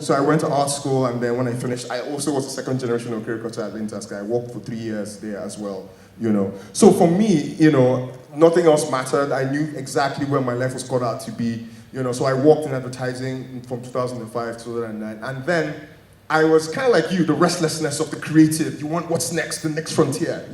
so I went to art school, and then when I finished, I also was a second generation of caricature at Lintask. I worked for 3 years there as well, So for me, nothing else mattered. I knew exactly where my life was cut out to be, So I worked in advertising from 2005 to 2009, and then I was kind of like you, the restlessness of the creative. You want what's next, the next frontier,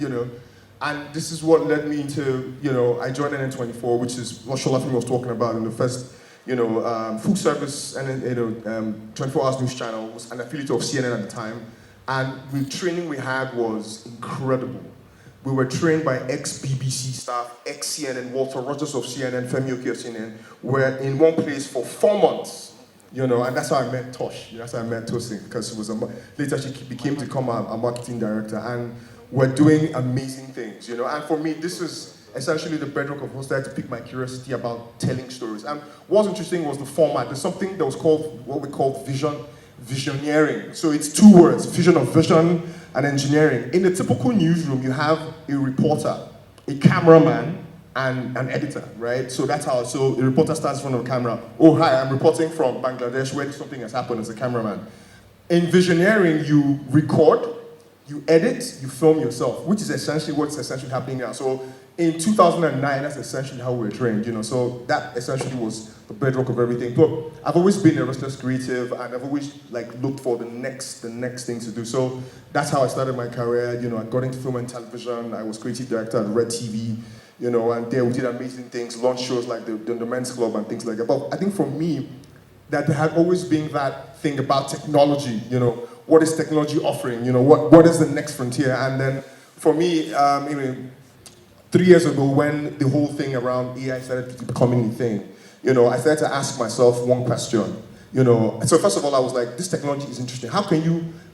And this is what led me into, I joined NN24, which is what Sholafimi was talking about in the first, food service and 24 Hours News Channel, was an affiliate of CNN at the time. And the training we had was incredible. We were trained by ex-BBC staff, ex-CNN, Walter Rogers of CNN, Femi Oki of CNN. We were in one place for 4 months, and that's how I met Tosh. That's how I met Tosin, because later she became to become a marketing director. And we're doing amazing things, And for me, this is essentially the bedrock of what started to pique my curiosity about telling stories. And what was interesting was the format. There's something that was called, what we call visioneering. So it's 2 words, vision of vision and engineering. In the typical newsroom, you have a reporter, a cameraman, and an editor, right? So that's how, so a reporter stands in front of the camera. Oh, hi, I'm reporting from Bangladesh where something has happened as a cameraman. In visioneering, you record, you edit, you film yourself, which is essentially what's essentially happening now. So in 2009, that's essentially how we were trained, So that essentially was the bedrock of everything. But I've always been a restless creative, and I've always looked for the next thing to do. So that's how I started my career. I got into film and television. I was creative director at Red TV, and there we did amazing things, launched shows like the Men's Club and things like that. But I think for me, that there had always been that thing about technology. What is technology offering? What is the next frontier? And then for me, 3 years ago, when the whole thing around AI started becoming a thing, I started to ask myself one question. So first of all, I was like, this technology is interesting.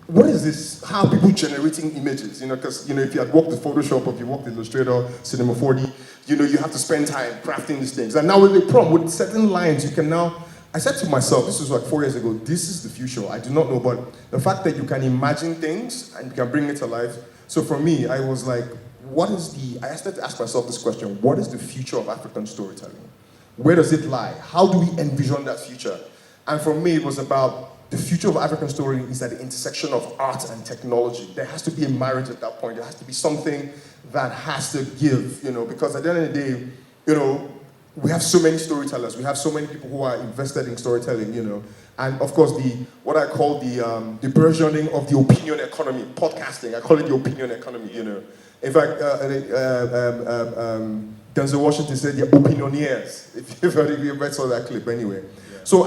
What is this? How are people generating images? Because, if you had worked with Photoshop or if you worked with Illustrator, Cinema 4D, you have to spend time crafting these things. And now with the prompt, with certain lines, you can now, I said to myself, this was like 4 years ago, this is the future. I do not know, but the fact that you can imagine things and you can bring it to life. So for me, I was like, I started to ask myself this question: what is the future of African storytelling? Where does it lie? How do we envision that future? And for me, it was about the future of African story is at the intersection of art and technology. There has to be a marriage at that point. There has to be something that has to give, because at the end of the day, we have so many storytellers. We have so many people who are invested in storytelling, And of course, what I call the burgeoning of the opinion economy, podcasting, I call it the opinion economy, In fact, Denzel Washington said the opinioneers, if you ever saw that clip anyway. Yeah. So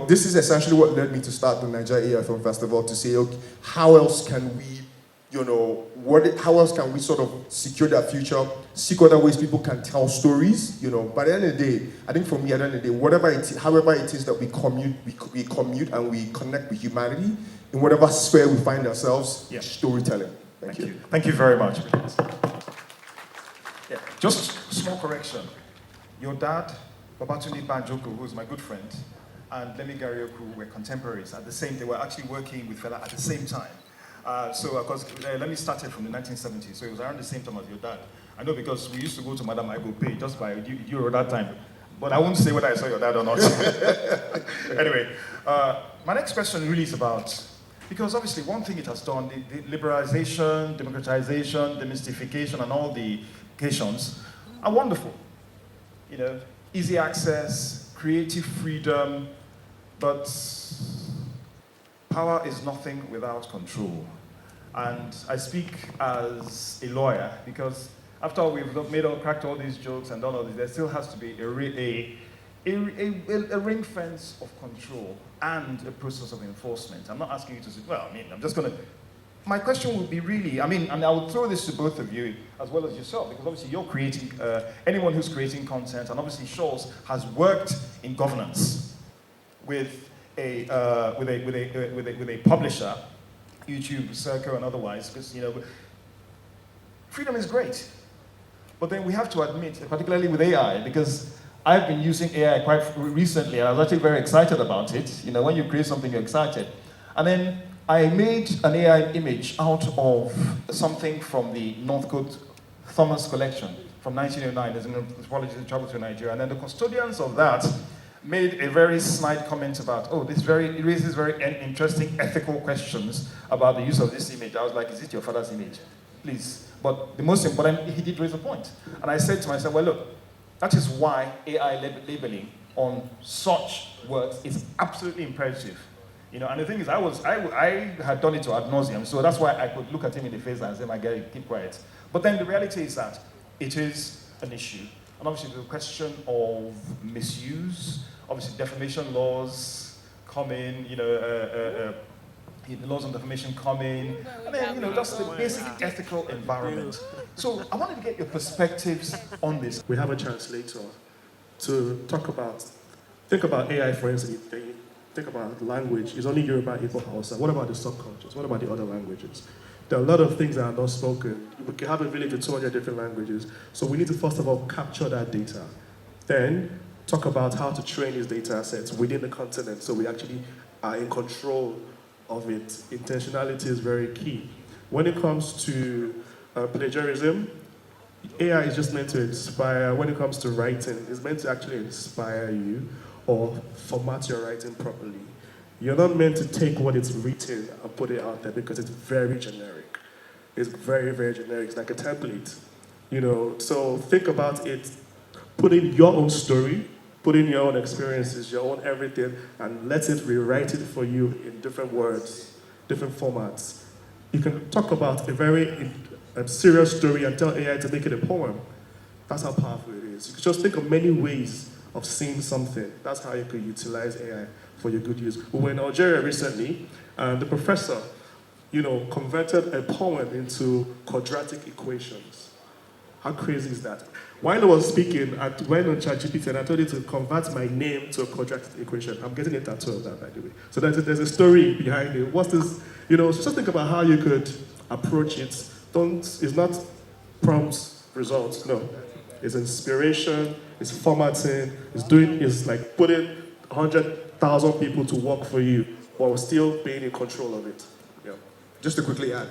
this is essentially what led me to start the Naija AI Film Festival, to say, okay, how else can we, how else can we sort of secure that future, seek other ways people can tell stories, By the end of the day, I think for me, at the end of the day, however it is that we commute and we connect with humanity, in whatever sphere we find ourselves, storytelling. Thank you. Thank you very much. Yeah. Just a small correction. Your dad, Babatunde Banjoko, who is my good friend, and Lemi Garioku were contemporaries at the same time. They were actually working with Fela at the same time. Lemi started from the 1970s, so it was around the same time as your dad. I know because we used to go to Madam Aigo Pay just by Euro that time. But I won't say whether I saw your dad or not. Anyway, my next question really is about, because obviously one thing it has done, the liberalization, democratization, demystification, and all the occasions are wonderful. Easy access, creative freedom, but power is nothing without control. And I speak as a lawyer because after all we've cracked all these jokes and done all this, there still has to be a ring fence of control and a process of enforcement. I'm not asking you to say, I'm just going to... My question would be really, and I would throw this to both of you as well as yourself, because obviously you're creating, anyone who's creating content, and obviously Shoals has worked in governance with a publisher, YouTube, Circle, and otherwise, because, freedom is great. But then we have to admit, particularly with AI, because I've been using AI quite recently, and I was actually very excited about it. When you create something, you're excited. And then I made an AI image out of something from the Northcote Thomas collection from 1909. There's an anthropologist who traveled to Nigeria. And then the custodians of that made a very snide comment about, oh, it raises very interesting ethical questions about the use of this image. I was like, is it your father's image? Please. But the most important, he did raise a point. And I said to myself, well, look, that is why AI labeling on such works is absolutely imperative. And the thing is, I had done it to ad nauseum, so that's why I could look at him in the face and say, my guy, keep quiet. But then the reality is that it is an issue. And obviously the question of misuse, obviously defamation laws come in, the laws on defamation come in, and then, just the basic ethical environment. So I wanted to get your perspectives on this. We have a chance later to think about AI, for instance. Think about language. It's only Yoruba, Igbo, Hausa. What about the subcultures? What about the other languages? There are a lot of things that are not spoken. We can have a village with 200 different languages. So we need to first of all capture that data. Then talk about how to train these data sets within the continent so we actually are in control of it. Intentionality is very key. When it comes to plagiarism, AI is just meant to inspire. When it comes to writing, it's meant to actually inspire you or format your writing properly. You're not meant to take what is written and put it out there because it's very generic. It's very, very generic. It's like a template, So think about it. Put in your own story, put in your own experiences, your own everything, and let it rewrite it for you in different words, different formats. You can talk about a very serious story and tell AI to make it a poem. That's how powerful it is. You can just think of many ways of seeing something. That's how you could utilize AI for your good use. We were in Algeria recently, and the professor, converted a poem into quadratic equations. How crazy is that? While I was speaking, I went on ChatGPT and I told it to convert my name to a quadratic equation. I'm getting a tattoo of that, by the way. So there's a story behind it. What's this? So just think about how you could approach it. It's not prompts, results, no. It's inspiration, it's formatting, it's like putting 100,000 people to work for you while still being in control of it. Yeah. Just to quickly add,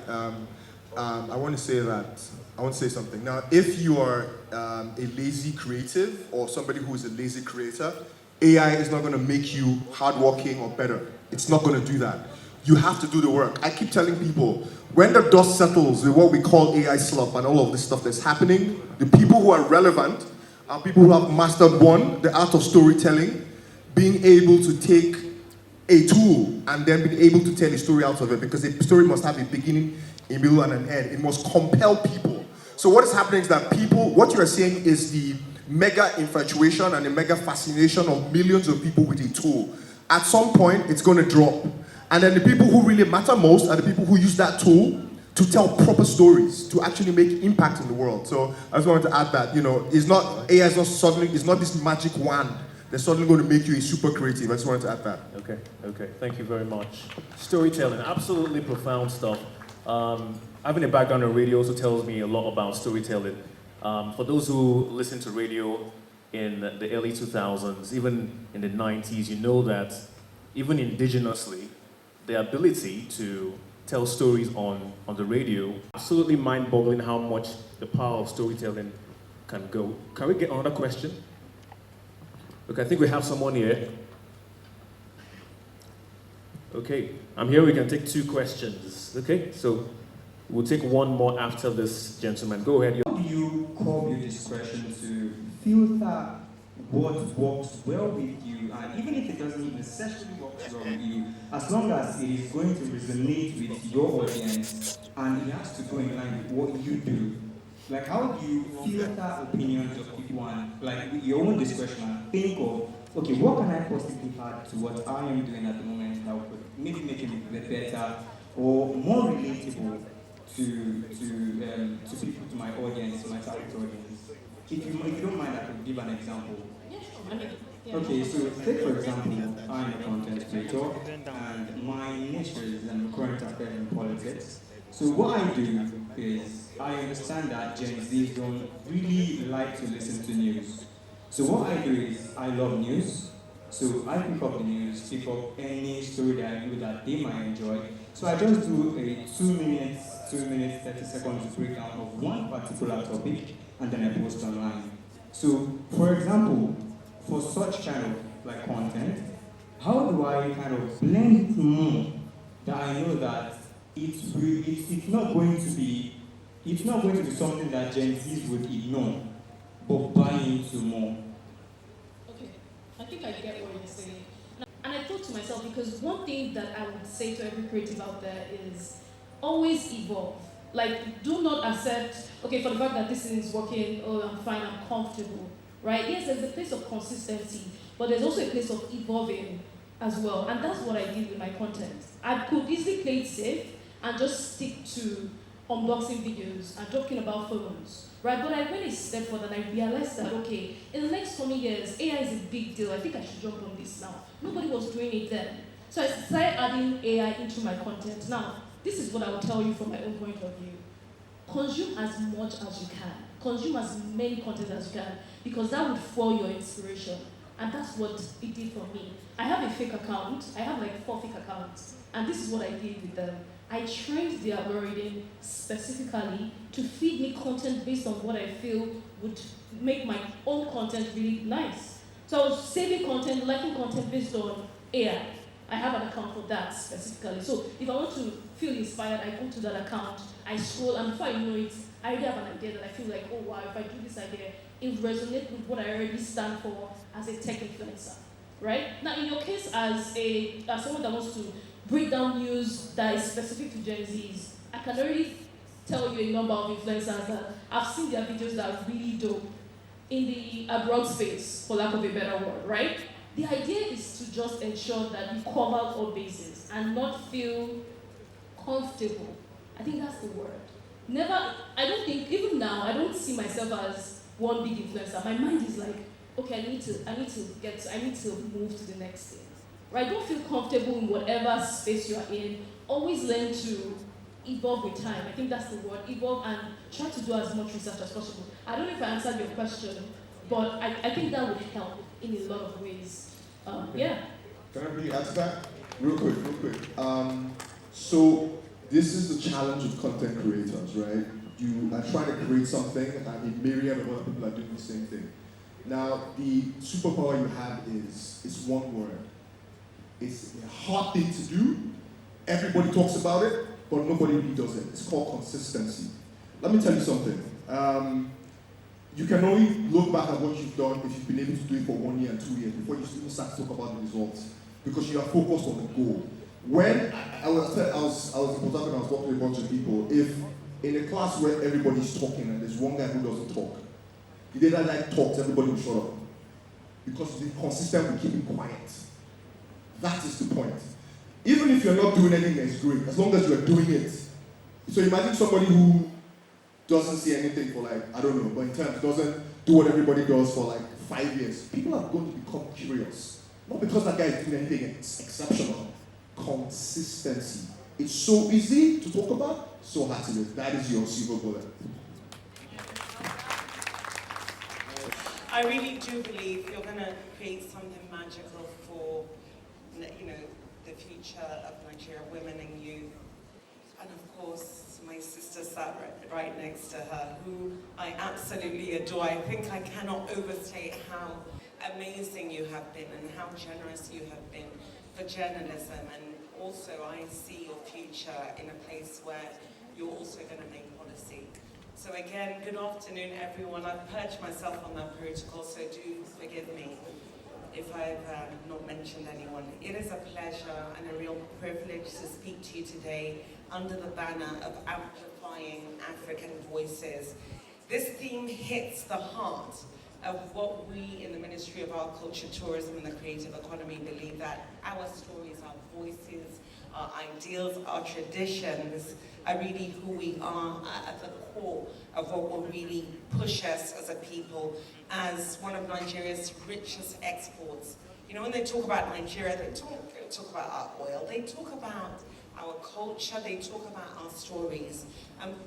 I want to say something. Now, if you are a lazy creative or somebody who is a lazy creator, AI is not going to make you hardworking or better. It's not going to do that. You have to do the work. I keep telling people, when the dust settles with what we call AI slump and all of this stuff that's happening, the people who are relevant are people who have mastered the art of storytelling, being able to take a tool and then being able to tell a story out of it, because a story must have a beginning, a middle, and an end. It must compel people. So what is happening is that what you are seeing is the mega infatuation and the mega fascination of millions of people with a tool. At some point, it's going to drop. And then the people who really matter most are the people who use that tool to tell proper stories, to actually make impact in the world. So I just wanted to add that, AI is not this magic wand that's suddenly going to make you a super creative. I just wanted to add that. Okay, thank you very much. Storytelling, absolutely profound stuff. Having a background in radio also tells me a lot about storytelling. For those who listen to radio in the early 2000s, even in the 90s, you know that even indigenously, the ability to tell stories on the radio, absolutely mind-boggling how much the power of storytelling can go. Can we get another question? Okay, I think we have someone here. Okay, I'm here, we can take 2 questions. Okay, so we'll take one more after this gentleman. Go ahead. How do you curb your discretion to filter what works well with you, and even if it doesn't necessarily work well with you, as long as it is going to resonate with your audience and it has to go in line with what you do? Like, how do you filter opinions of people and, like, with your own discretion, and think of, okay, what can I possibly add to what I am doing at the moment that would maybe make it a bit better or more relatable to people, to my audience, my target audience? If you don't mind, I could give an example. Okay, so take for example, I'm a content creator and my niche is current affairs and politics. So what I do is I understand that Gen Zs don't really like to listen to news. So what I do is I love news. So I pick up the news, pick up any story that I know that they might enjoy. So I just do a 2 minutes, 30 seconds breakdown of one particular topic and then I post online. So for example, for such kind of like content, how do I kind of blend it more that I know that it's not going to be something that Gen Zs would ignore, but buy into more. Okay, I think I get what you're saying. And I thought to myself, because one thing that I would say to every creative out there is always evolve. Like, do not accept, okay, for the fact that this thing is working, oh, I'm fine, I'm comfortable, right? Yes, there's a place of consistency, but there's also a place of evolving as well. And that's what I did with my content. I could easily play it safe and just stick to unboxing videos and talking about phones, right? But I went a step further and I realized that, okay, in the next coming years, AI is a big deal. I think I should jump on this now. Nobody was doing it then. So I started adding AI into my content. Now, this is what I will tell you from my own point of view. Consume as much as you can. Consume as many content as you can, because that would fuel your inspiration. And that's what it did for me. I have a fake account. I have like 4 fake accounts. And this is what I did with them. I trained the algorithm specifically to feed me content based on what I feel would make my own content really nice. So I was saving content, liking content based on AI. I have an account for that specifically. So if I want to feel inspired, I go to that account, I scroll, and before I know it, I already have an idea that I feel like, oh wow, if I do this idea, it resonates with what I already stand for as a tech influencer, right? Now, in your case, as someone that wants to break down news that is specific to Gen Zs, I can already tell you a number of influencers that I've seen their videos that are really dope in the abroad space, for lack of a better word, right? The idea is to just ensure that you cover all bases and not feel comfortable. I think that's the word. Never, I don't think, even now, I don't see myself as one big influencer. My mind is like, okay, I need to move to the next thing. Right? Don't feel comfortable in whatever space you are in. Always learn to evolve with time. I think that's the word, evolve, and try to do as much research as possible. I don't know if I answered your question, but I think that would help in a lot of ways. Yeah. Can I really add to that? Real quick. So this is the challenge with content creators, right? You are trying to create something and a myriad of other people are doing the same thing. Now, the superpower you have is one word. It's a hard thing to do. Everybody talks about it, but nobody really does it. It's called consistency. Let me tell you something. You can only look back at what you've done if you've been able to do it for 1 year and 2 years before you even start to talk about the results, because you are focused on the goal. When I was in Port and I was talking to a bunch of people, if in a class where everybody's talking and there's one guy who doesn't talk, the day that guy talks, everybody will shut up, because he's consistent with keeping quiet. That is the point. Even if you're not doing anything that's great, as long as you're doing it. So imagine somebody who doesn't see anything for like, I don't know, but in terms doesn't do what everybody does for like 5 years. People are going to become curious. Not because that guy is doing anything exceptional. Consistency. It's so easy to talk about, so hard to do. That is your silver bullet. I really do believe you're going to create something magical for, the future of Nigeria, women and youth. And of course, my sister sat right next to her, who I absolutely adore. I think I cannot overstate how amazing you have been and how generous you have been for journalism. And also, I see your future in a place where you're also going to make policy. So again, good afternoon, everyone. I've purged myself on that protocol, so do forgive me if I've not mentioned anyone. It is a pleasure and a real privilege to speak to you today under the banner of amplifying African voices. This theme hits the heart of what we in the Ministry of Art, Culture, Tourism and the Creative Economy believe, that our stories, our voices, our ideals, our traditions are really who we are at the core of what will really push us as a people, as one of Nigeria's richest exports. You know, when they talk about Nigeria, they talk about our oil, they talk about our culture, they talk about our stories.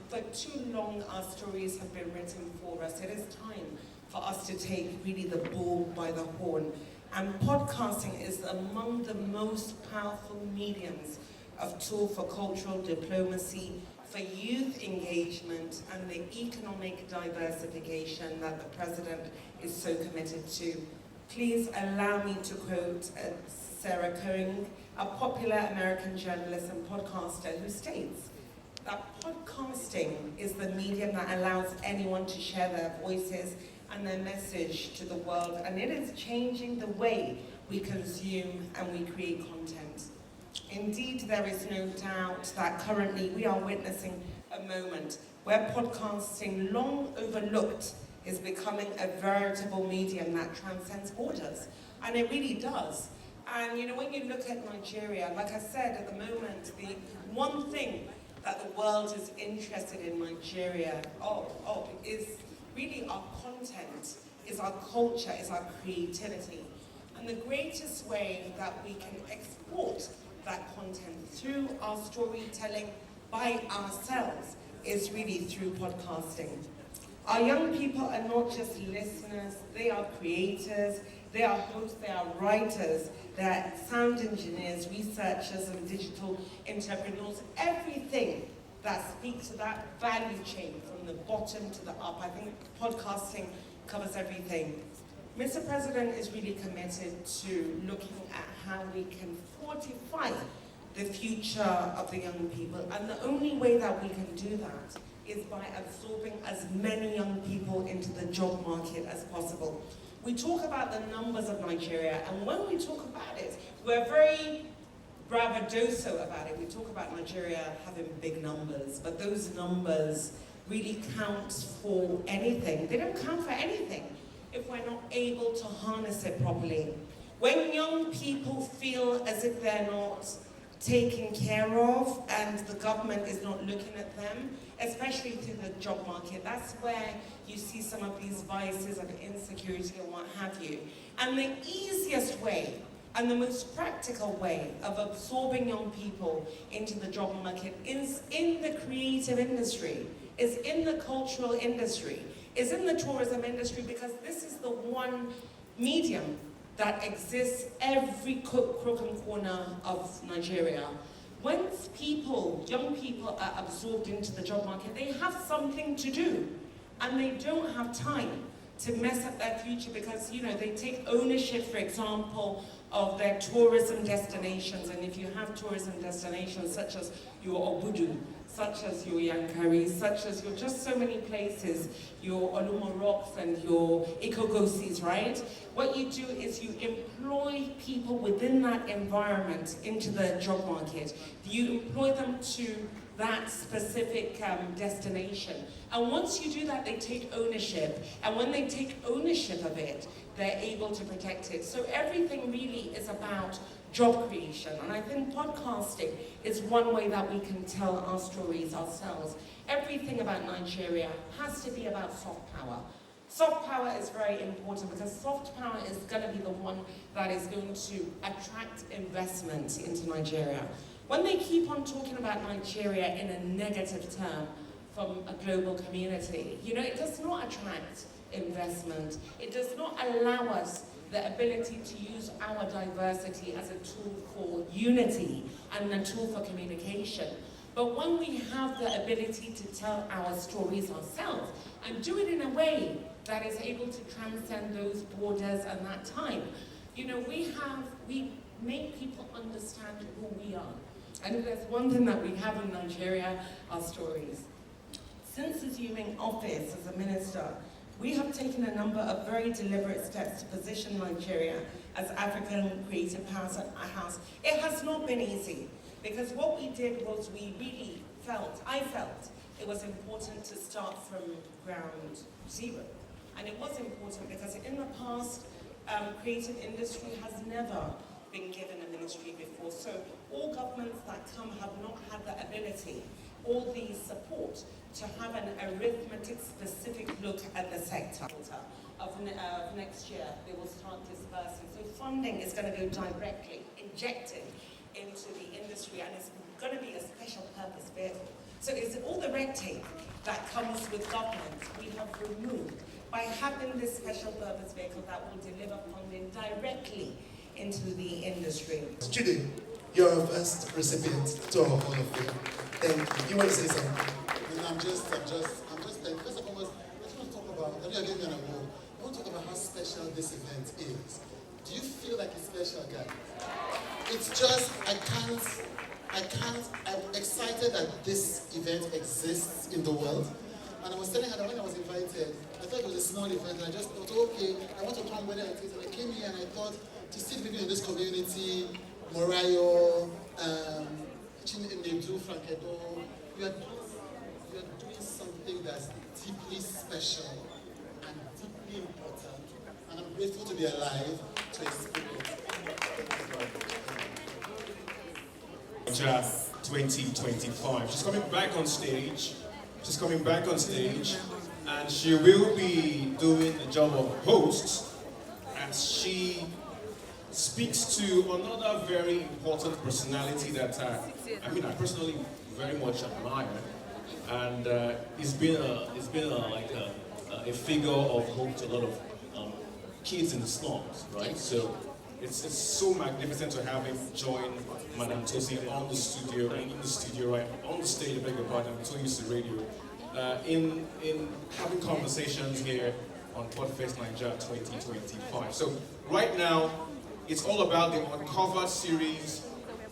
For too long, our stories have been written for us. It is time for us to take really the bull by the horn. And podcasting is among the most powerful mediums of tool for cultural diplomacy, for youth engagement, and the economic diversification that the President is so committed to. please allow me to quote Sarah Cohen, a popular American journalist and podcaster, who states that podcasting is the medium that allows anyone to share their voices and their message to the world, and it is changing the way we consume and we create content. Indeed, there is no doubt that currently we are witnessing a moment where podcasting, long overlooked, is becoming a veritable medium that transcends borders. And it really does. And you know, when you look at Nigeria, like I said, at the moment, the one thing that the world is interested in Nigeria is really our content, is our culture, is our creativity. And the greatest way that we can export that content through our storytelling by ourselves is really through podcasting. Our young people are not just listeners, they are creators, they are hosts, they are writers, they are sound engineers, researchers, and digital entrepreneurs. Everything that speaks to that value chain from the bottom to the up. I think podcasting covers everything. Mr. President is really committed to looking at how we can fortify the future of the young people. And the only way that we can do that is by absorbing as many young people into the job market as possible. We talk about the numbers of Nigeria, and when we talk about it, we're very bravadoso about it. We talk about Nigeria having big numbers, but those numbers really count for anything. They don't count for anything if we're not able to harness it properly. When young people feel as if they're not taken care of and the government is not looking at them, especially through the job market, that's where you see some of these vices of insecurity and what have you. And the easiest way and the most practical way of absorbing young people into the job market is in the creative industry, is in the cultural industry, is in the tourism industry, because this is the one medium that exists every crook and corner of Nigeria. Once young people are absorbed into the job market, they have something to do, and they don't have time to mess up their future because, you know, they take ownership, for example, of their tourism destinations. And if you have tourism destinations such as your Obudu, such as your Yankari, such as your just so many places, your Olumo Rocks and your Ikogosis, right? What you do is you employ people within that environment into the job market. You employ them to that specific destination. And once you do that, they take ownership. And when they take ownership of it, they're able to protect it. So everything really is about job creation. And I think podcasting is one way that we can tell our stories ourselves. Everything about Nigeria has to be about soft power. Soft power is very important because soft power is going to be the one that is going to attract investment into Nigeria. When they keep on talking about Nigeria in a negative term from a global community, you know, it does not attract investment. It does not allow us the ability to use our diversity as a tool for unity and a tool for communication. But when we have the ability to tell our stories ourselves and do it in a way that is able to transcend those borders and that time, you know, we make people understand who we are. And if there's one thing that we have in Nigeria, our stories. Since assuming office as a minister, we have taken a number of very deliberate steps to position Nigeria as African creative house. It has not been easy, because what we did was I felt it was important to start from ground zero. And it was important because in the past, creative industry has never been given a ministry before. So all governments that come have not had the ability or the support to have an arithmetic-specific look at the sector. Of next year, they will start dispersing. So funding is going to go directly, injected into the industry, and it's going to be a special purpose vehicle. So it's all the red tape that comes with government we have removed by having this special purpose vehicle that will deliver funding directly into the industry. Judy, you're our first recipient to our Hall of Fame. Thank you. You want to say something? I'm just thank you. First and foremost, I just want to talk about, I gave you an award. I want to talk about how special special this event is. Do you feel like it's special, guys? It's just, I'm excited that this event exists in the world. And I was telling her that when I was invited, I thought it was a small event, and I just thought, okay, I want to come whether it is. And I came here and I thought, to see the people in this community, Morayo, Chinedu, Frankedo, you are doing something that's deeply special and deeply important. And I'm grateful to be alive to experience it. 2025. She's coming back on stage. And she will be doing the job of host as she speaks to another very important personality that I personally very much admire, and it's been a figure of hope to a lot of kids in the slums, right? So it's so magnificent to have him join Madame Tosi on the stage, I beg your pardon, I'm so used to radio, in having conversations here on Podfest Naija 2025. So right now, it's all about the Uncovered series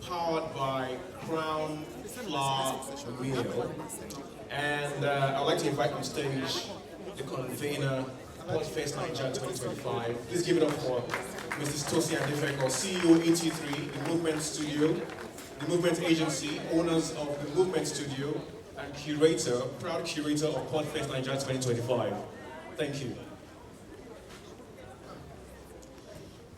powered by Crown Flour Meal. And I'd like to invite on stage the convener, Podfest Naija 2025. Please give it up for Mrs. Tosi Adefeko, CEO ET3, the Movement Studio, the Movement Agency, owners of the Movement Studio, and proud curator of Podfest Naija 2025. Thank you.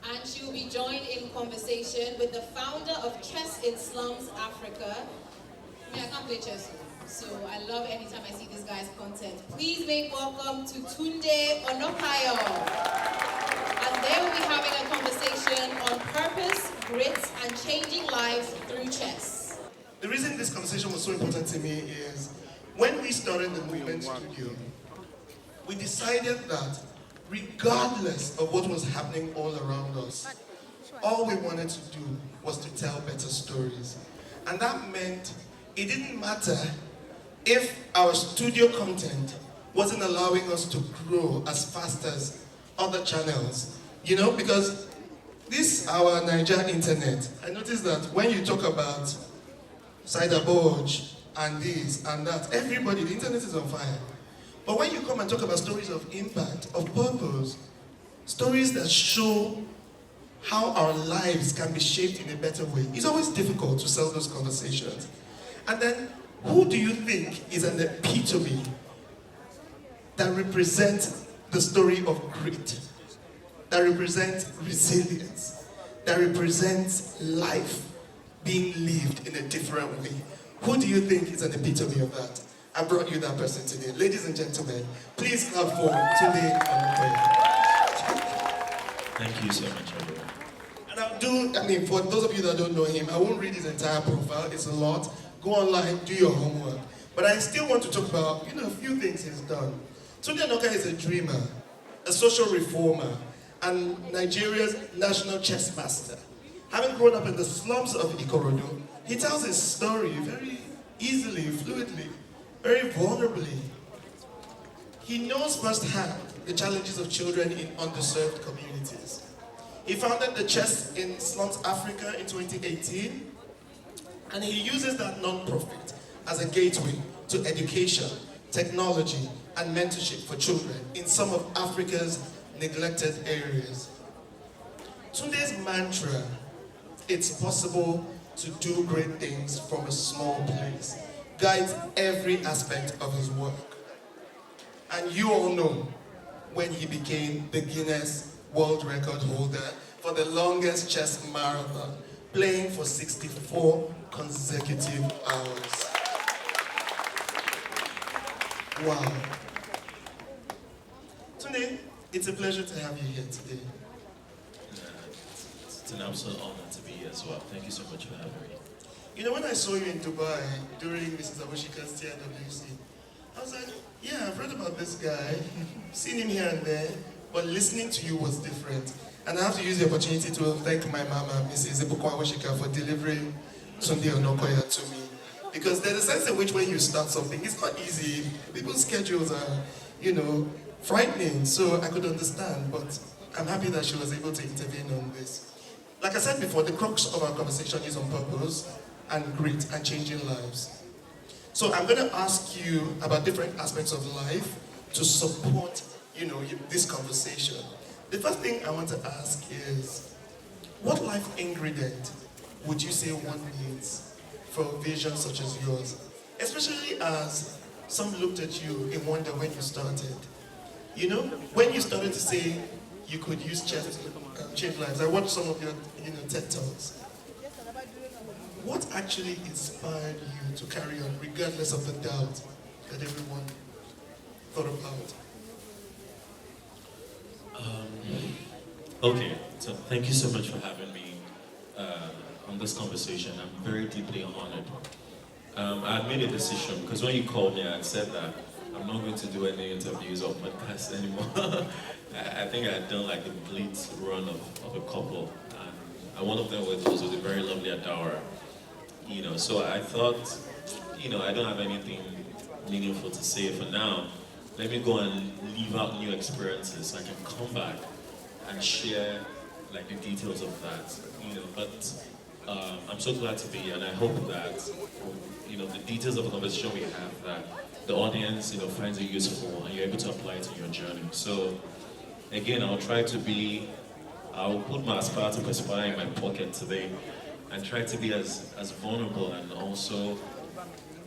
And she will be joined in conversation with the founder of Chess in Slums Africa. I can't play chess, so I love anytime I see this guy's content. Please make welcome to Tunde Onokayo. And they will be having a conversation on purpose, grit, and changing lives through chess. The reason this conversation was so important to me is when we started the Movement Studio, we decided that regardless of what was happening all around us, all we wanted to do was to tell better stories. And that meant it didn't matter if our studio content wasn't allowing us to grow as fast as other channels, because this, our Naija internet, I noticed that when you talk about Cyberborg and this and that, everybody, the internet is on fire. But when you come and talk about stories of impact, of purpose, stories that show how our lives can be shaped in a better way, it's always difficult to sell those conversations. And then, who do you think is an epitome that represents the story of grit, that represents resilience, that represents life being lived in a different way? Who do you think is an epitome of that? I brought you that person today. Ladies and gentlemen, please clap for Tunde Onokayo. Thank you so much, everyone. And for those of you that don't know him, I won't read his entire profile, it's a lot. Go online, do your homework. But I still want to talk about, a few things he's done. Tunde Onokayo is a dreamer, a social reformer, and Nigeria's national chess master. Having grown up in the slums of Ikorodu, he tells his story very easily, fluidly, very vulnerably. He knows firsthand the challenges of children in underserved communities. He founded the Chess in Slums Africa in 2018, and he uses that non-profit as a gateway to education, technology, and mentorship for children in some of Africa's neglected areas. Tunde's mantra, it's possible to do great things from a small place, guides every aspect of his work. And you all know when he became the Guinness World Record holder for the longest chess marathon, playing for 64 consecutive hours. Wow. Tunde, it's a pleasure to have you here today. It's an absolute honor to be here as well. Thank you so much for having me. When I saw you in Dubai during Mrs. Abushika's TIWC, I was like, yeah, I've read about this guy, seen him here and there, but listening to you was different. And I have to use the opportunity to thank my mama, Mrs. Abushika, for delivering Tunde Onokayo to me. Because there's a sense in which when you start something, it's not easy. People's schedules are, frightening, so I could understand. But I'm happy that she was able to intervene on this. Like I said before, the crux of our conversation is on purpose and grit and changing lives. So I'm going to ask you about different aspects of life to support, this conversation. The first thing I want to ask is, what life ingredient would you say one needs for a vision such as yours? Especially as some looked at you in wonder when you started. When you started to say you could use chess to change lives. I watched some of your TED Talks. What actually inspired you to carry on regardless of the doubt that everyone thought about? Okay, so thank you so much for having me on this conversation. I'm very deeply honored. I made a decision because when you called me, I said that I'm not going to do any interviews or podcasts anymore. I think I had done like a blitz run of a couple, and one of them was a very lovely Adara. So I thought, I don't have anything meaningful to say for now. Let me go and leave out new experiences so I can come back and share like the details of that. But I'm so glad to be here, and I hope that the details of the conversation we have, that the audience finds it useful and you're able to apply it in your journey. So again, I'll put my Aspire to Perspire in my pocket today and try to be as vulnerable and also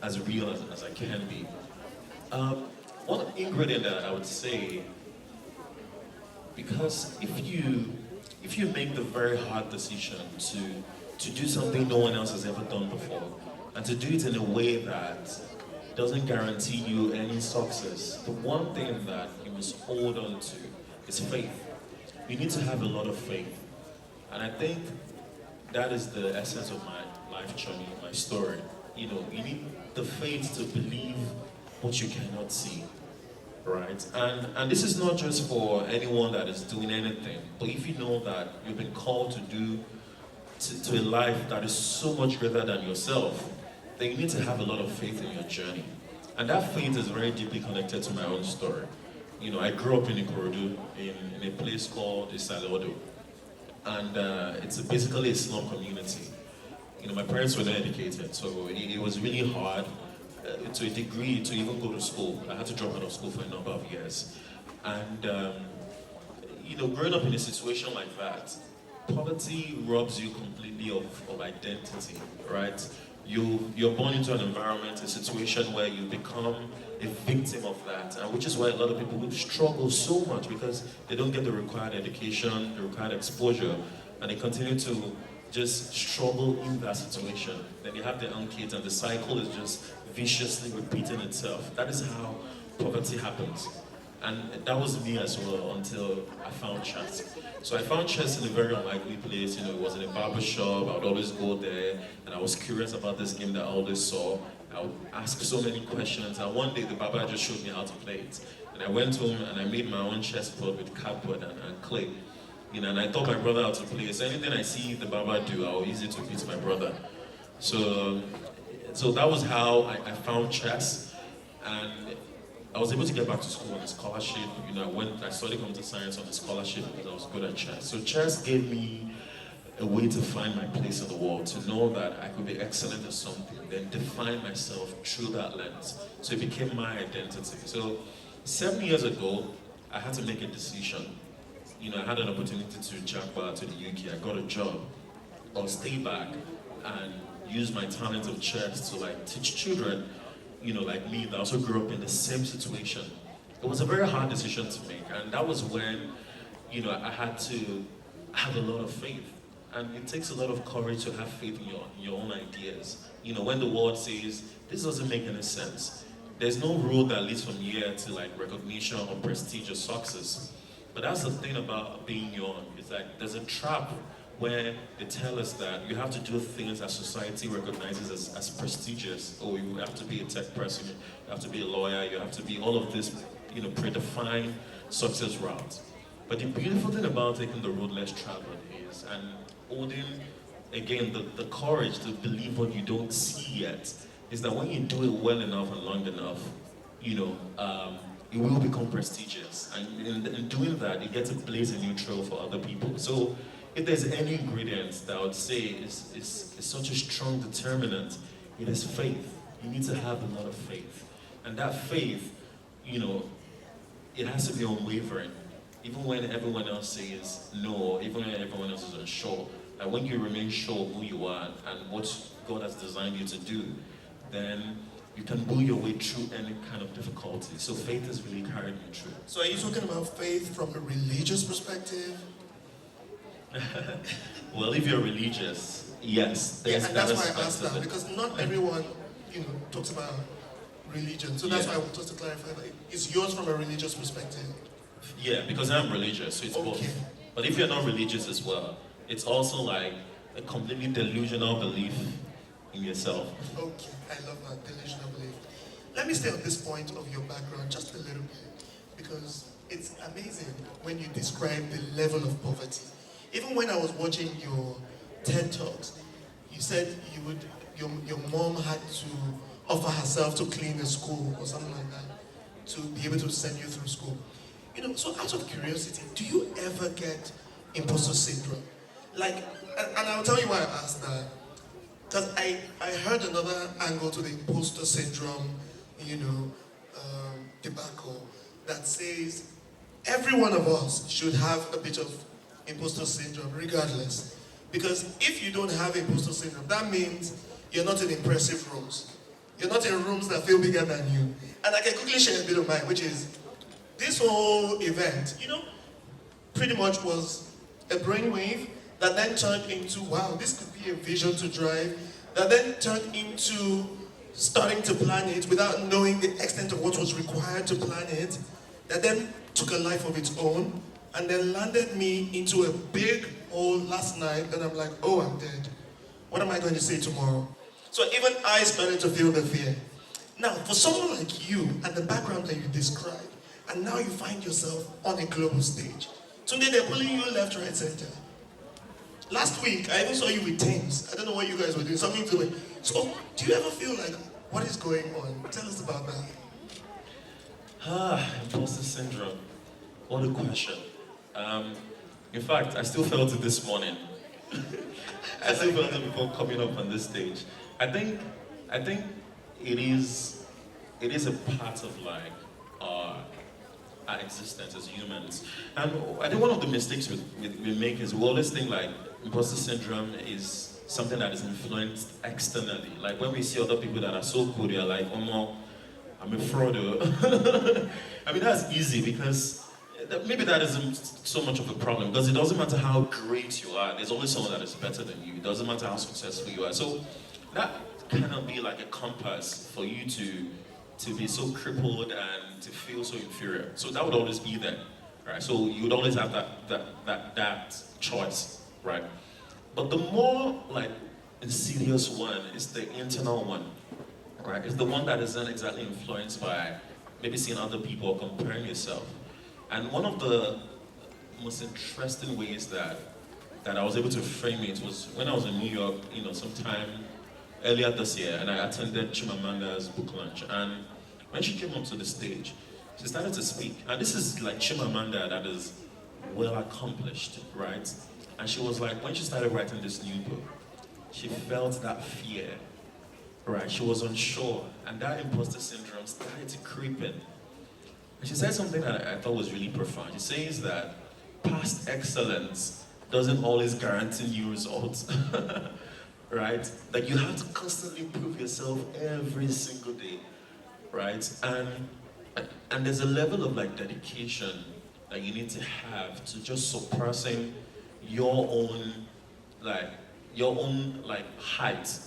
as real as I can be. One ingredient that I would say, because if you make the very hard decision to do something no one else has ever done before, and to do it in a way that doesn't guarantee you any success, the one thing that you must hold on to is faith. You need to have a lot of faith. And I think that is the essence of my life journey, my story. You need the faith to believe what you cannot see, right? And this is not just for anyone that is doing anything, but if you know that you've been called to a life that is so much greater than yourself, then you need to have a lot of faith in your journey. And that faith is very deeply connected to my own story. I grew up in Ikorodu, in a place called Isalodo. And it's basically a slum community. My parents were not educated, so it was really hard to a degree to even go to school. I had to drop out of school for a number of years. And, growing up in a situation like that, poverty robs you completely of identity, right? You're born into an environment, a situation where you become a victim of that, and which is why a lot of people will struggle so much because they don't get the required education, the required exposure, and they continue to just struggle in that situation. Then you have their own kids, and the cycle is just viciously repeating itself. That is how poverty happens. And that was me as well until I found chess. So I found chess in a very unlikely place. It was in a barber shop. I would always go there, and I was curious about this game that I always saw. I would ask so many questions, and one day the barber just showed me how to play it. And I went home and I made my own chessboard with cardboard and clay. And I taught my brother how to play. So anything I see the barber do, I'll use it to beat my brother. So that was how I found chess, and I was able to get back to school on a scholarship. I studied computer science on a scholarship because I was good at chess. So chess gave me a way to find my place in the world, to know that I could be excellent at something, then define myself through that lens. So it became my identity. So 7 years ago, I had to make a decision. I had an opportunity to jump to the UK. I got a job. I'll stay back and use my talent of chess to teach children, like me, that also grew up in the same situation. It was a very hard decision to make, and that was when, I had to have a lot of faith. And it takes a lot of courage to have faith in your own ideas. When the world says, this doesn't make any sense, there's no road that leads from here to recognition or prestige or success. But that's the thing about being young. It's there's a trap where they tell us that you have to do things that society recognizes as prestigious. Oh, you have to be a tech person, you have to be a lawyer, you have to be all of this, predefined success routes. But the beautiful thing about taking the road less traveled is, and holding, again, the courage to believe what you don't see yet, is that when you do it well enough and long enough, it will become prestigious. And in doing that, you get to blaze a new trail for other people. So if there's any ingredient that I would say is such a strong determinant, it is faith. You need to have a lot of faith. And that faith, you know, it has to be unwavering. Even when everyone else says no, even when everyone else is unsure. And when you remain sure of who you are and what God has designed you to do, then you can bull your way through any kind of difficulty. So faith has really carried me through. So are you talking about faith from a religious perspective? Well, if you're religious, yes. Yeah, and that's why I asked that, because not everyone, talks about religion. So that's why I want us to clarify that it's yours from a religious perspective. Yeah, because I'm religious, so it's both. But if you're not religious as well, it's also like a completely delusional belief in yourself. Okay, I love that, delusional belief. Let me stay on this point of your background just a little bit, because it's amazing when you describe the level of poverty. Even when I was watching your TED Talks, you said your mom had to offer herself to clean a school or something like that to be able to send you through school. So out of curiosity, do you ever get imposter syndrome? Like, and I'll tell you why I asked that. Because I heard another angle to the imposter syndrome, debacle that says every one of us should have a bit of imposter syndrome regardless. Because if you don't have imposter syndrome, that means you're not in impressive rooms. You're not in rooms that feel bigger than you. And I can quickly share a bit of mine, which is this whole event, pretty much was a brainwave that then turned into, wow, this could be a vision to drive, that then turned into starting to plan it without knowing the extent of what was required to plan it, that then took a life of its own, and then landed me into a big hole last night, and I'm like, oh, I'm dead. What am I going to say tomorrow? So even I started to feel the fear. Now, for someone like you and the background that you described, and now you find yourself on a global stage. Today they're pulling you left, right, center. Last week, I even saw you with Thames. I don't know what you guys were doing, something to it. So, do you ever feel like, what is going on? Tell us about that. Imposter syndrome. What a question. In fact, I still felt it this morning. I still felt it before coming up on this stage. I think it is a part of like our existence as humans. And I think one of the mistakes we make is we always think like imposter syndrome is something that is influenced externally. Like when we see other people that are so good, you're like, oh no, I'm a fraud. I mean, that's easy because maybe that isn't so much of a problem because it doesn't matter how great you are, there's always someone that is better than you. It doesn't matter how successful you are. So that cannot be like a compass for you to be so crippled and to feel so inferior. So that would always be there, right? So you would always have that choice, right? But the more like insidious one is the internal one, right? It's the one that isn't exactly influenced by maybe seeing other people or comparing yourself. And one of the most interesting ways that I was able to frame it was when I was in New York, sometime earlier this year, and I attended Chimamanda's book launch. And when she came onto the stage, she started to speak. And this is like Chimamanda that is well accomplished, right? And she was like, when she started writing this new book, she felt that fear, right? She was unsure, and that imposter syndrome started to creep in. And she said something that I thought was really profound. She says that past excellence doesn't always guarantee new results. Right? Like you have to constantly prove yourself every single day, right? And there's a level of like dedication that you need to have to just surpassing your own height,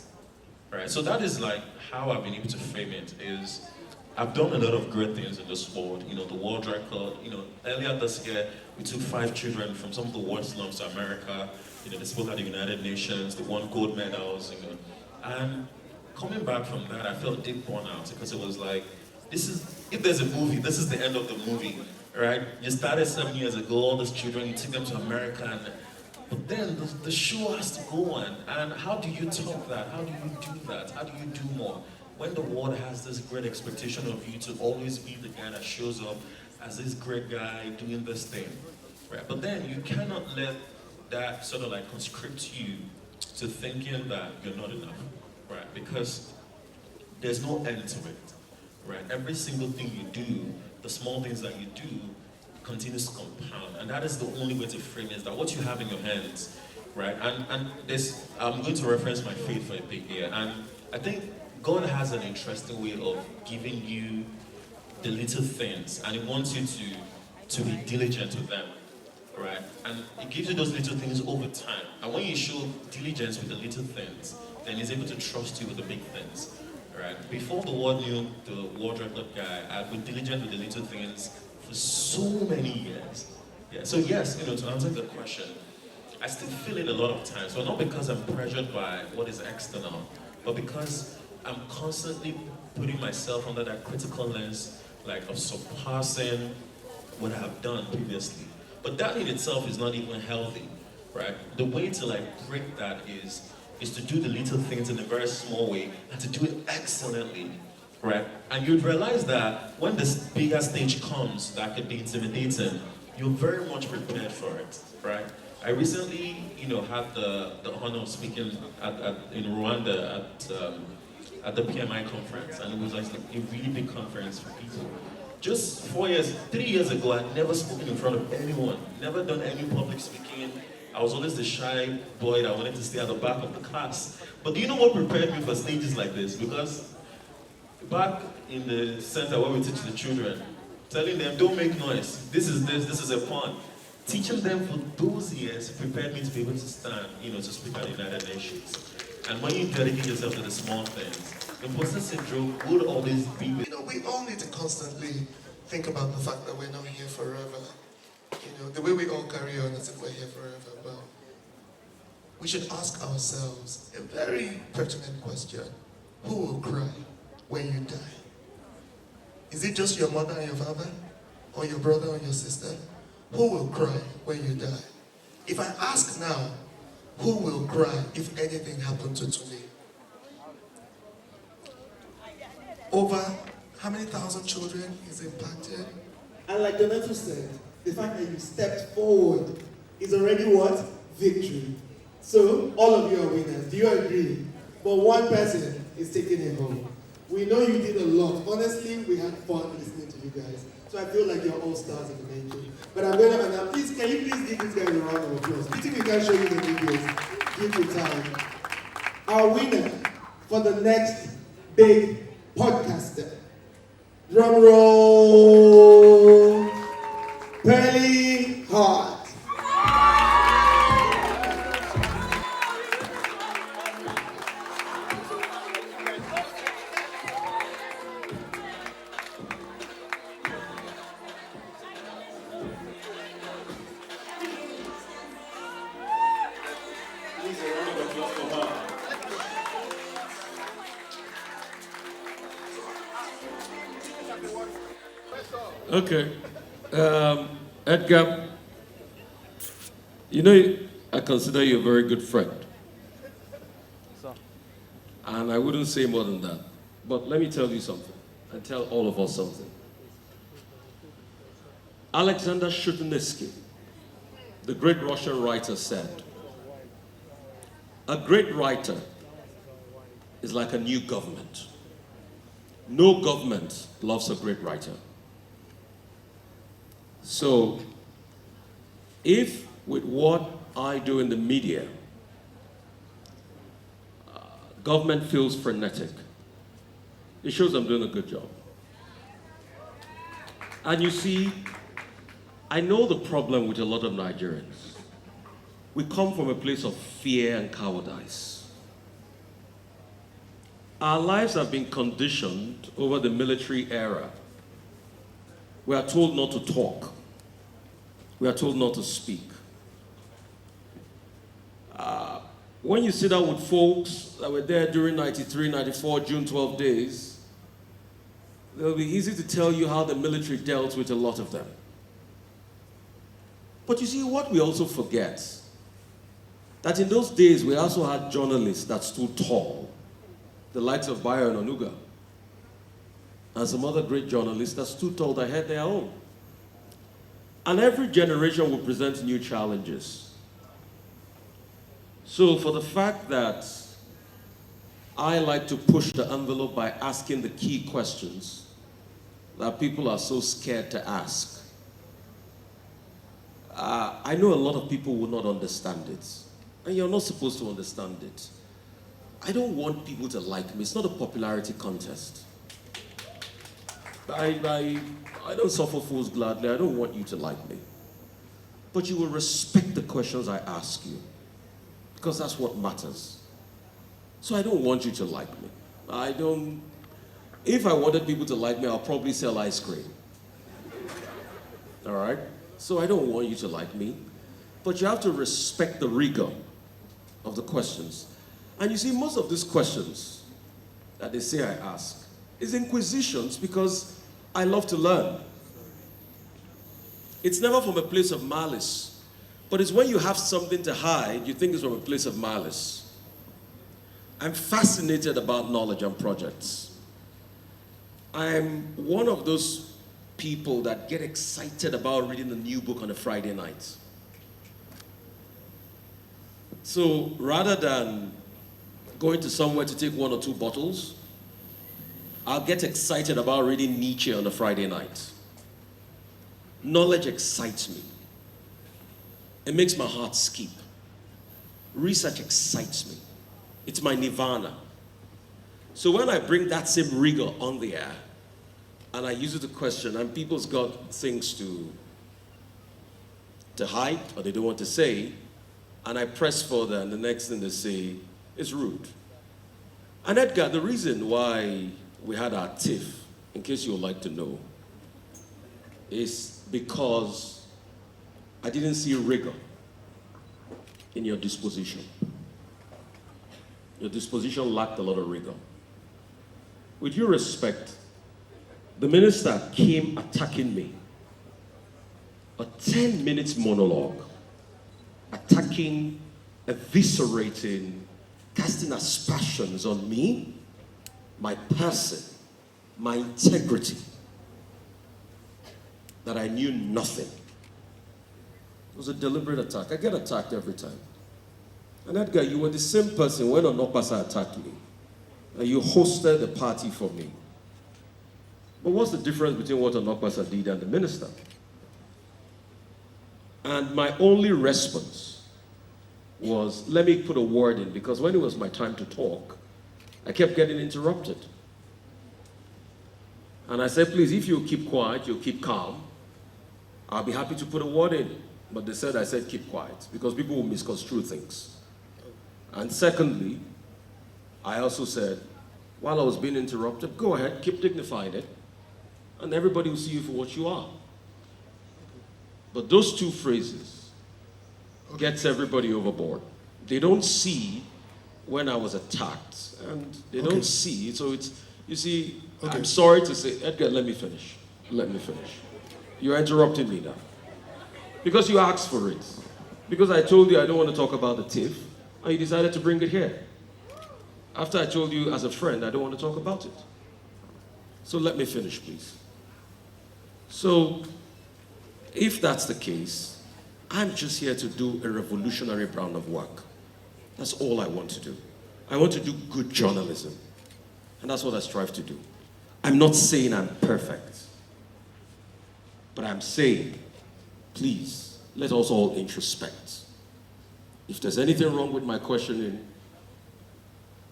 right? So that is like how I've been able to frame it. Is I've done a lot of great things in the sport. The world record. Earlier this year we took 5 children from some of the worst slums to America. They spoke at the United Nations, they won gold medals, And coming back from that, I felt deep burnout because it was like, if there's a movie, this is the end of the movie, right? You started 7 years ago, all these children, you took them to America, but then the show has to go on. And how do you top that? How do you do that? How do you do more? when the world has this great expectation of you to always be the guy that shows up as this great guy doing this thing, right? But then you cannot let that sort of like conscript you to thinking that you're not enough, right? Because there's no end to it, right? Every single thing you do, the small things that you do, continues to compound, and that is the only way to frame it, is that what you have in your hands, right? And this, I'm going to reference my faith for a bit here, and I think God has an interesting way of giving you the little things, and He wants you to be diligent with them, right? And He gives you those little things over time, and when you show diligence with the little things, then He's able to trust you with the big things, right? Before the world knew the world record guy, I've been diligent with the little things for so many years. Yeah. So yes, to answer the question, I still feel it a lot of times, but not because I'm pressured by what is external, but because I'm constantly putting myself under that critical lens, like of surpassing what I have done previously. But that in itself is not even healthy, right? The way to like break that is to do the little things in a very small way and to do it excellently, right? And you'd realize that when this bigger stage comes that could be intimidating, you're very much prepared for it, right? I recently, had the honor of speaking in Rwanda at the PMI conference, and it was like a really big conference for people. Just 3 years ago, I'd never spoken in front of anyone, never done any public speaking. I was always the shy boy that wanted to stay at the back of the class. But do you know what prepared me for stages like this? Because back in the center where we teach the children, telling them, don't make noise, this is a fun. Teaching them for those years prepared me to be able to stand, to speak at the United Nations. And when you dedicate yourself to the small things, imposter syndrome would always be with you. We all need to constantly think about the fact that we're not here forever. The way we all carry on as if we're here forever, but we should ask ourselves a very pertinent question. Who will cry when you die? Is it just your mother and your father? Or your brother and your sister? Who will cry when you die? If I ask now, who will cry if anything happened to me? Over how many thousand children is impacted? And like Donato said, the fact that you stepped forward is already what? Victory. So, all of you are winners. Do you agree? But one person is taking it home. We know you did a lot. Honestly, we had fun listening to you guys. So I feel like you're all stars in the making. But I'm going to, and please, can you please give these guys a round of applause? Pity we can't show you the videos. Give you time. Our winner for the next big podcaster. Drum roll. Pearly Heart. Okay. Edgar, I consider you a very good friend. And I wouldn't say more than that. But let me tell you something, and tell all of us something. Alexander Shutnitsky, the great Russian writer, said, a great writer is like a new government. No government loves a great writer. So, if with what I do in the media, government feels frenetic, it shows I'm doing a good job. And you see, I know the problem with a lot of Nigerians. We come from a place of fear and cowardice. Our lives have been conditioned over the military era. We are told not to talk. We are told not to speak. When you sit down with folks that were there during 93, 94, June 12 days, it'll be easy to tell you how the military dealt with a lot of them. But you see, what we also forget, that in those days we also had journalists that stood tall, the likes of Bayo and Onuga, and some other great journalists that stood tall that had their own. And every generation will present new challenges. So for the fact that I like to push the envelope by asking the key questions that people are so scared to ask, I know a lot of people will not understand it. And you're not supposed to understand it. I don't want people to like me. It's not a popularity contest. I don't suffer fools gladly. I don't want you to like me. But you will respect the questions I ask you, because that's what matters. So I don't want you to like me. If I wanted people to like me, I'll probably sell ice cream. All right? So I don't want you to like me. But you have to respect the rigor of the questions. And you see, most of these questions that they say I ask is inquisitions, because I love to learn. It's never from a place of malice, but it's when you have something to hide, you think it's from a place of malice. I'm fascinated about knowledge and projects. I'm one of those people that get excited about reading a new book on a Friday night. So rather than going to somewhere to take 1 or 2 bottles, I'll get excited about reading Nietzsche on a Friday night. Knowledge excites me. It makes my heart skip. Research excites me. It's my nirvana. So when I bring that same rigor on the air, and I use it to question, and people's got things to hide, or they don't want to say, and I press further, and the next thing they say is rude. And Edgar, the reason why we had our tiff, in case you would like to know, is because I didn't see rigor in your disposition. Your disposition lacked a lot of rigor. With due respect, the minister came attacking me. A 10-minute monologue, attacking, eviscerating, casting aspersions on me, my person, my integrity, that I knew nothing. It was a deliberate attack. I get attacked every time. And Edgar, you were the same person when Onokpasa attacked me. And you hosted a party for me. But what's the difference between what Onokpasa did and the minister? And my only response was, let me put a word in, because when it was my time to talk, I kept getting interrupted. And I said, please, if you keep quiet, you'll keep calm, I'll be happy to put a word in. But they said, I said, keep quiet, because people will misconstrue things. And secondly, I also said, while I was being interrupted, go ahead, keep dignifying it, and everybody will see you for what you are. But those 2 phrases gets everybody overboard. They don't see when I was attacked, and they don't see, so it's, you see, I'm sorry to say, Edgar, let me finish. Let me finish. You're interrupting me now. Because you asked for it. Because I told you I don't want to talk about the TIFF, and you decided to bring it here. After I told you as a friend I don't want to talk about it. So let me finish, please. So, if that's the case, I'm just here to do a revolutionary brand of work. That's all I want to do. I want to do good journalism. And that's what I strive to do. I'm not saying I'm perfect. But I'm saying, please, let us all introspect. If there's anything wrong with my questioning,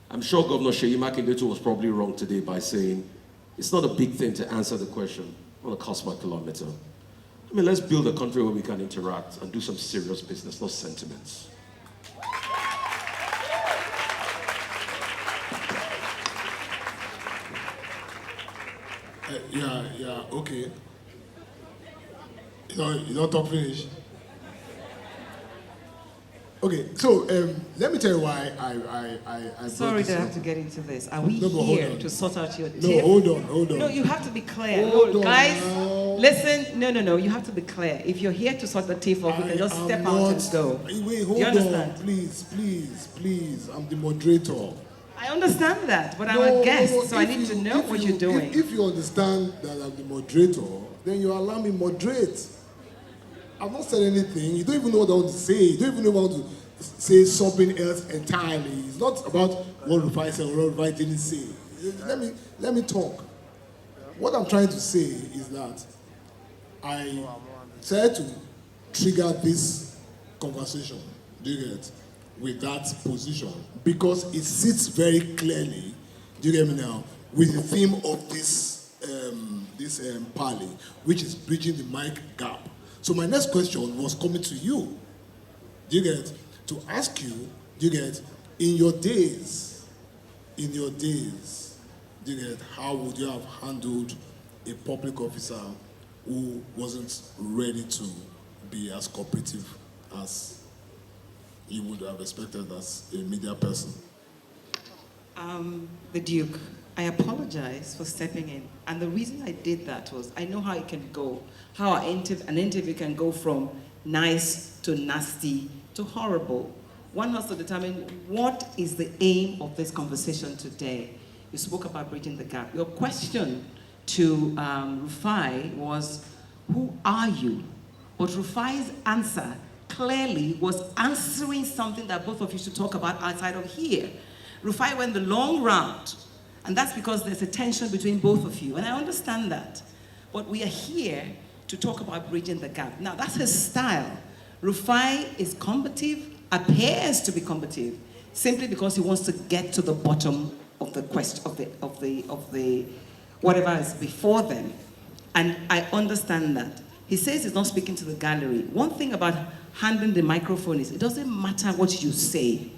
I'm sure Governor Seyi Makinde was probably wrong today by saying, it's not a big thing to answer the question on a cost per kilometer. I mean, let's build a country where we can interact and do some serious business, not sentiments. Okay. You don't talk finish. Okay, so let me tell you why I Sorry that I have to get into this. Are we here to sort out your tip? No, hold on. No, you have to be clear. Hold on Guys, now. listen. No. You have to be clear. If you're here to sort the tip off, we can just step out and go. Wait, hold you understand? on. Please. I'm the moderator. I understand that, but I'm a guest, so I need to know what you're doing. If you understand that I'm the moderator, then you allow me moderate. I've not said anything. You don't even know what I want to say. You don't even know what I want to say something else entirely. It's not about what Rufai said or what Rufai didn't say. Let me talk. What I'm trying to say is that I tried to trigger this conversation, do you get, with that position, because it sits very clearly, do you get me now, with the theme of this parley, which is bridging the mic gap. So my next question was coming to you, do you get, to ask you, do you get, in your days, do you get, how would you have handled a public officer who wasn't ready to be as cooperative as you would have expected as a media person? The Duke, I apologize for stepping in. And the reason I did that was I know how it can go, how an interview can go from nice to nasty to horrible. One has to determine what is the aim of this conversation today. You spoke about bridging the gap. Your question to Rufai was, who are you? But Rufai's answer clearly was answering something that both of you should talk about outside of here. Rufai went the long route, and that's because there's a tension between both of you, and I understand that. But we are here to talk about bridging the gap. Now, that's his style. Rufai is combative, appears to be combative, simply because he wants to get to the bottom of the question, of the whatever is before them. And I understand that. He says he's not speaking to the gallery. One thing about handling the microphone is it doesn't matter what you say.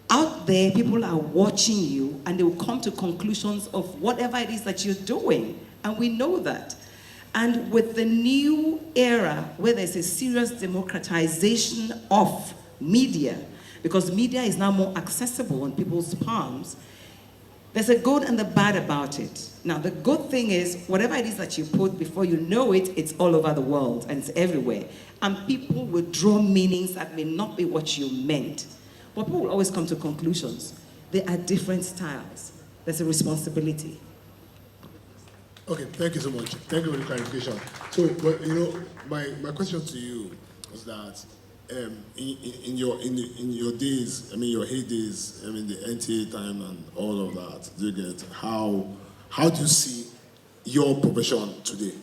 Out there, people are watching you and they will come to conclusions of whatever it is that you're doing. And we know that. And with the new era where there's a serious democratization of media, because media is now more accessible in people's palms, there's a good and the bad about it. Now, the good thing is, whatever it is that you put, before you know it, it's all over the world and it's everywhere. And people will draw meanings that may not be what you meant. But people will always come to conclusions. There are different styles. There's a responsibility. Okay, thank you so much. Thank you for the clarification. So, but, you know, my question to you was that in your days, I mean your heydays, I mean the NTA time and all of that, do you get, how do you see your profession today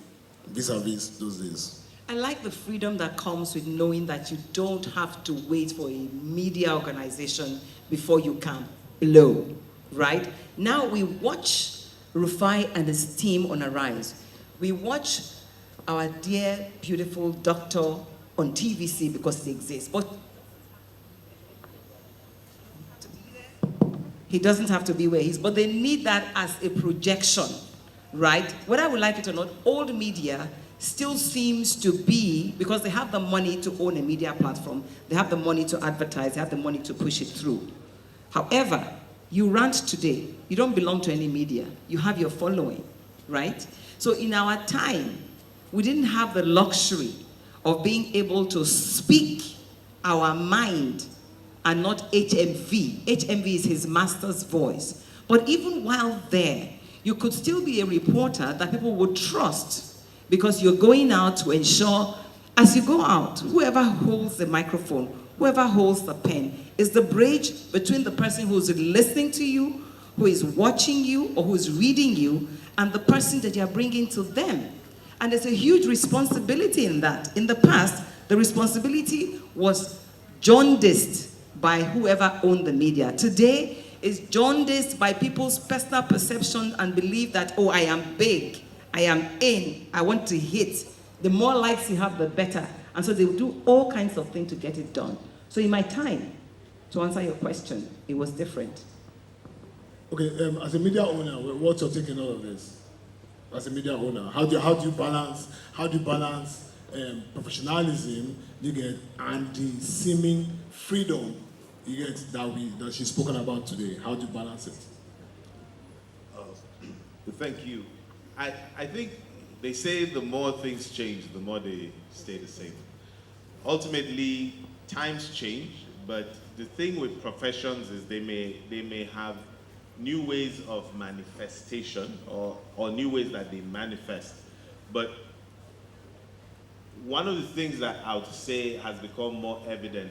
vis-a-vis those days? I like the freedom that comes with knowing that you don't have to wait for a media organization before you can blow, right? Now we watch Rufai and his team on a rise. We watch our dear, beautiful doctor on TVC because he exists. But he doesn't have to be where he is, but they need that as a projection, right? Whether I would like it or not, old media still seems to be, because they have the money to own a media platform, they have the money to advertise, they have the money to push it through. However, you rant today, you don't belong to any media, you have your following, right? So in our time, we didn't have the luxury of being able to speak our mind and not HMV. HMV is his master's voice. But even while there, you could still be a reporter that people would trust, because you're going out to ensure, as you go out, whoever holds the microphone, whoever holds the pen, is the bridge between the person who's listening to you, who is watching you, or who is reading you, and the person that you're bringing to them. And there's a huge responsibility in that. In the past, the responsibility was jaundiced by whoever owned the media. Today, it's jaundiced by people's personal perception and belief that, oh, I am big, I am in, I want to hit. The more likes you have, the better. And so they will do all kinds of things to get it done. So in my time, to answer your question, it was different. Okay, as a media owner, what's your take on all of this? As a media owner, how do you balance professionalism you get and the seeming freedom you get that she's spoken about today? How do you balance it? Thank you. I think they say the more things change, the more they stay the same. Ultimately, times change, But the thing with professions is they may have new ways of manifestation or new ways that they manifest. But one of the things that I would say has become more evident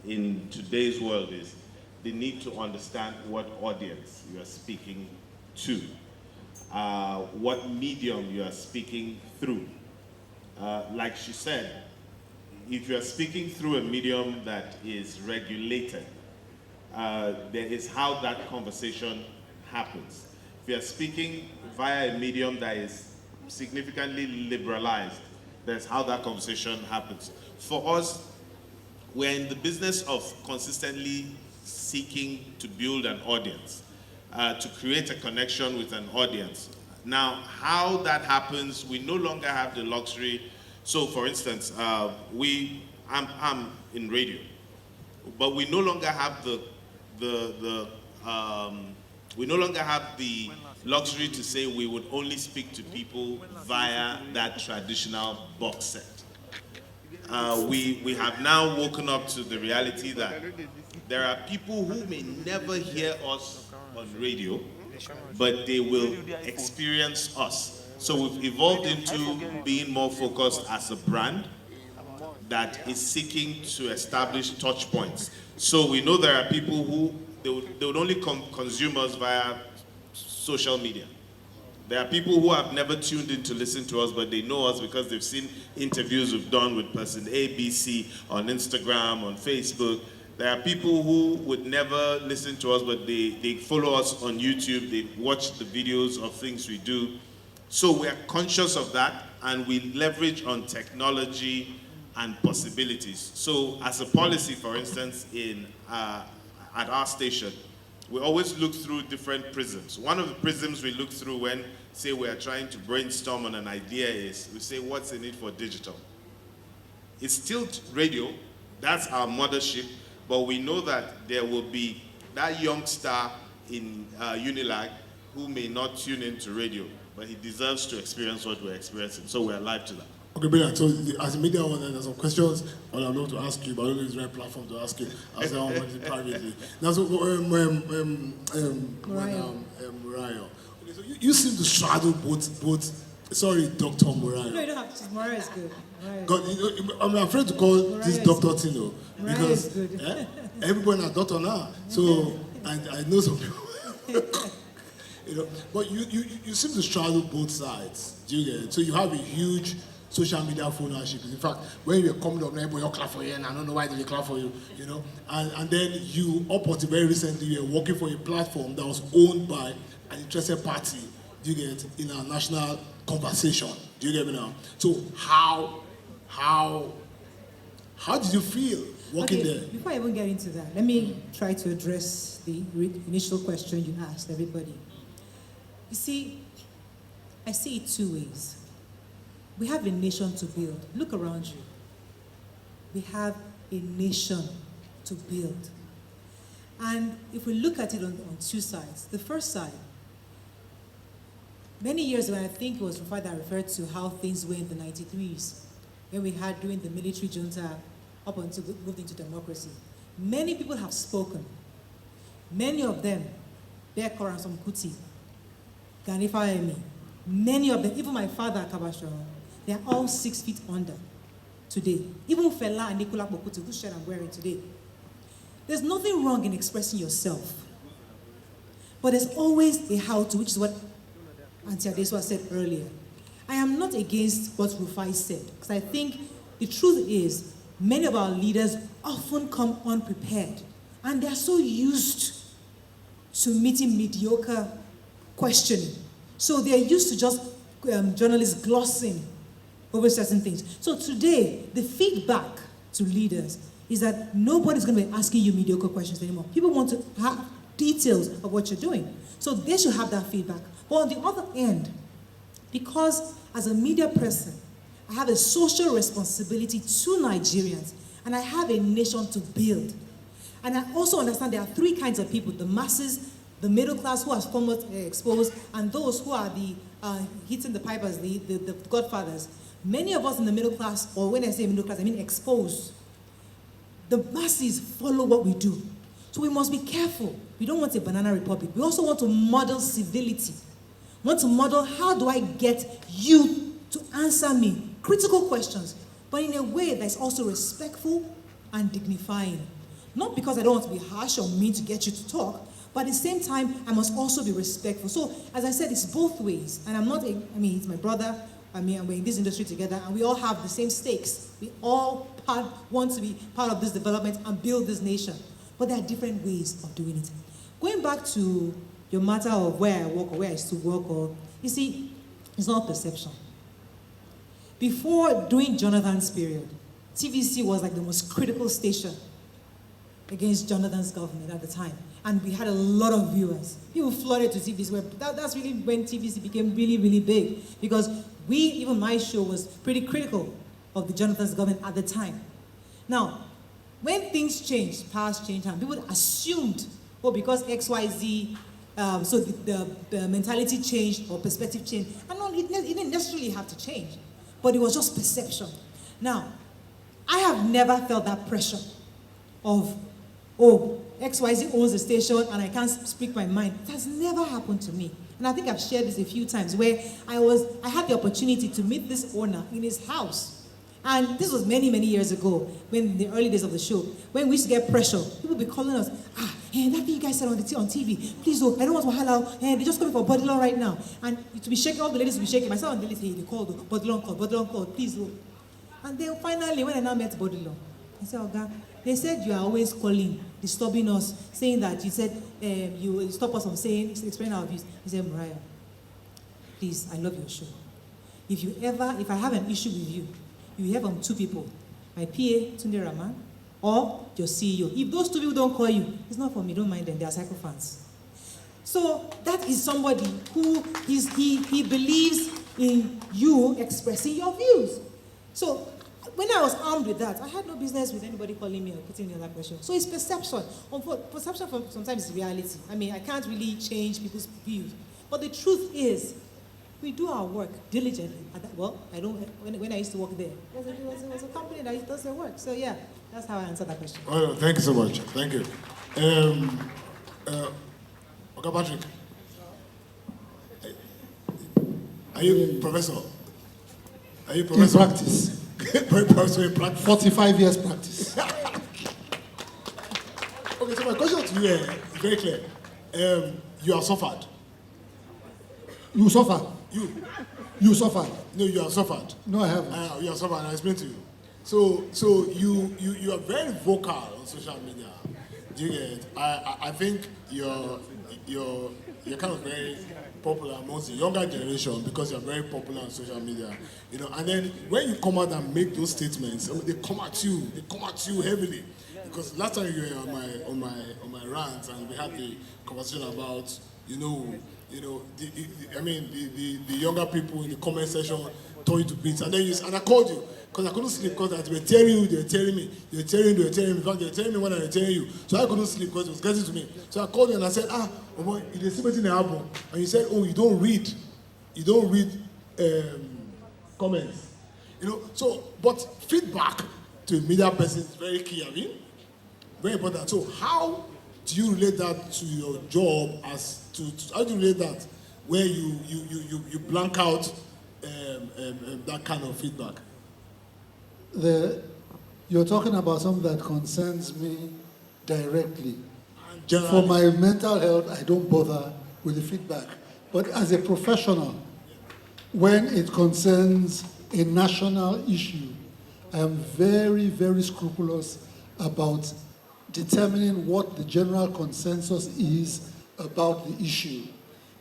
in today's world is the need to understand what audience you are speaking to, what medium you are speaking through. Like she said, if you are speaking through a medium that is regulated, there is how that conversation happens. If you are speaking via a medium that is significantly liberalized, that's how that conversation happens. For us, we're in the business of consistently seeking to build an audience, to create a connection with an audience. Now, how that happens, we no longer have the luxury. So, for instance, I'm in radio, but we no longer have we no longer have the luxury to say we would only speak to people via that traditional box set. We have now woken up to the reality that there are people who may never hear us on radio, but they will experience us. So we've evolved into being more focused as a brand that is seeking to establish touch points. So we know there are people who they would only consume us via social media. There are people who have never tuned in to listen to us, but they know us because they've seen interviews we've done with person A, B, C on Instagram, on Facebook. There are people who would never listen to us, but they follow us on YouTube, they watch the videos of things we do. So we're conscious of that, and we leverage on technology and possibilities. So as a policy, for instance, at our station, we always look through different prisms. One of the prisms we look through when, say, we are trying to brainstorm on an idea is, we say, what's in it for digital? It's still radio, that's our mothership, but we know that there will be that young star in Unilag who may not tune into radio, but he deserves to experience what we're experiencing, so we're alive to that. Okay, brilliant. So as a media owner, there's some questions I would love to ask you, but I don't know if it's the right platform to ask you. I'll say I want it privately. Now, so, Murayo. Okay, so you seem to straddle both. Sorry, Dr. Murayo. No, you don't have to. Murayo is good. God, I'm afraid to call Murayo this Dr. Tino because good. Everybody has doctor now. So I know some people. But you seem to straddle both sides. Do you get it? So you have a huge social media followership. In fact, when you were coming up, everybody will clap for you, and I don't know why they clap for you, And then you, up until very recently, you were working for a platform that was owned by an interested party. Do you get it? In our national conversation. Do you get me now? So how did you feel working there? Before I even get into that, let me try to address the initial question you asked everybody. You see, I see it two ways. We have a nation to build. Look around you. We have a nation to build. And if we look at it on two sides, the first side, many years ago, I think it was Rufai that referred to how things were in the 93s, when we had during the military junta up until we moved into democracy. Many people have spoken. Many of them, Bear Koransom Kuti, Ganifa Emi, many of them, even my father, Kabasho, they are all 6 feet under today. Even Fela and Nicola Bokutu, whose shirt I'm wearing today. There's nothing wrong in expressing yourself. But there's always a how-to, which is what Auntie Adeswa said earlier. I am not against what Rufai said, because I think the truth is, many of our leaders often come unprepared, and they're so used to meeting mediocre questioning. So they're used to just journalists glossing over certain things. So today, the feedback to leaders is that nobody's going to be asking you mediocre questions anymore. People want to have details of what you're doing. So they should have that feedback. But on the other end, because as a media person, I have a social responsibility to Nigerians, and I have a nation to build. And I also understand there are three kinds of people: the masses, the middle class who are somewhat exposed, and those who are the hitting the pipers, the godfathers. Many of us in the middle class, or when I say middle class, I mean exposed. the masses follow what we do. So we must be careful. We don't want a banana republic. We also want to model civility. We want to model, how do I get you to answer me critical questions, but in a way that's also respectful and dignifying. Not because I don't want to be harsh or mean to get you to talk, but at the same time, I must also be respectful. So, as I said, it's both ways. And he's my brother. And we're in this industry together, and we all have the same stakes. We all want to be part of this development and build this nation. But there are different ways of doing it. Going back to your matter of where I work or where I used to work, or you see, it's not perception. Before, during Jonathan's period, TVC was like the most critical station against Jonathan's government at the time. And we had a lot of viewers. People flooded to TVC. That's really when TVC became really, really big. Because even my show was pretty critical of the Jonathan's government at the time. Now, when things changed, powers changed, and people assumed, because XYZ, so the mentality changed or perspective changed. And no, it didn't necessarily have to change, but it was just perception. Now, I have never felt that pressure of, XYZ owns the station and I can't speak my mind. It has never happened to me. And I think I've shared this a few times where I had the opportunity to meet this owner in his house. And this was many, many years ago, when the early days of the show, when we used to get pressure. People would be calling us, that thing you guys said on TV, please, I don't want to holler, they're just coming for Bodilon right now. And to be shaking, all the ladies will be shaking. Myself and the ladies, they called, Bodilon called, please. And then finally, when I now met Bodilon, I said, Oga, they said you are always calling, disturbing us, saying that you said you will stop us from explaining our views. He said, Mariah, please, I love your show. If I have an issue with you, you hear from two people, my PA, Tunde Rahman, or your CEO. If those two people don't call you, it's not for me, don't mind them, they are cycle fans. So that is somebody who he believes in you expressing your views. So when I was armed with that, I had no business with anybody calling me or putting me under pressure. So it's perception. Perception sometimes is reality. I can't really change people's views. But the truth is, we do our work diligently. I don't. When I used to work there, it was a company that does their work. So yeah, that's how I answer that question. Oh, thank you so much. Thank you. Okay, Patrick. Are you professor? Are you professor? In practice. 45 years practice. Okay, so my question to you is very clear. You have suffered. You suffered? You suffered? No, you have suffered. No, I haven't. You have suffered, and I explained to you. So you are very vocal on social media. Do you get it? I think you're kind of very popular amongst the younger generation because you're very popular on social media. And then when you come out and make those statements, they come at you heavily. Because last time you were on my rant and we had the conversation about the younger people in the comment section told you to bits, and I called you because I couldn't sleep because they were telling me. In fact, they were telling me when I was telling you. So I couldn't sleep because it was getting to me. So I called you and I said, boy, you didn't see in the album, and you said, you don't read comments, So, but feedback to a media person is very key. Very important. So how do you relate that to your job how do you relate that where you blank out that kind of feedback? You're talking about something that concerns me directly. For my mental health, I don't bother with the feedback. But as a professional, when it concerns a national issue, I am very, very scrupulous about determining what the general consensus is about the issue.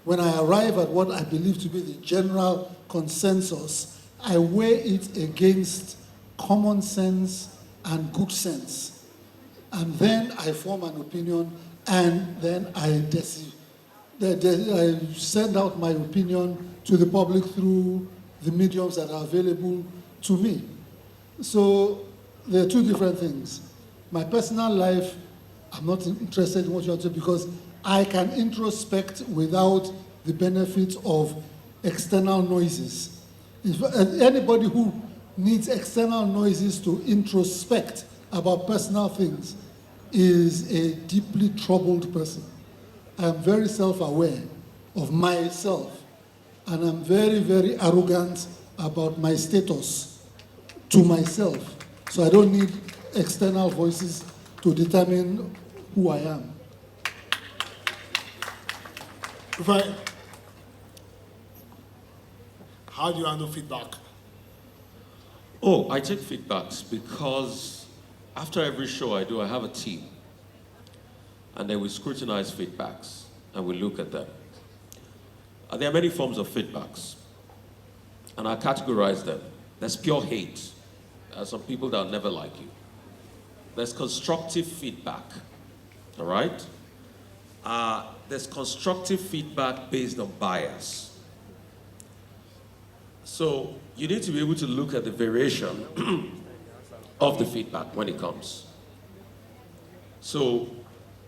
When I arrive at what I believe to be the general consensus, I weigh it against common sense and good sense. And then I form an opinion, and then I send out my opinion to the public through the mediums that are available to me. So there are two different things. My personal life, I'm not interested in what you have to do because I can introspect without the benefit of external noises. If anybody who needs external noises to introspect about personal things is a deeply troubled person. I'm very self-aware of myself, and I'm very, very arrogant about my status to myself. So I don't need external voices to determine who I am. How do you handle feedback? Oh, I take feedbacks because after every show I do, I have a team. And then we scrutinize feedbacks and we look at them. There are many forms of feedbacks. And I categorize them. There's pure hate. There are some people that will never like you. There's constructive feedback. All right? There's constructive feedback based on bias. So you need to be able to look at the variation of the feedback when it comes. So,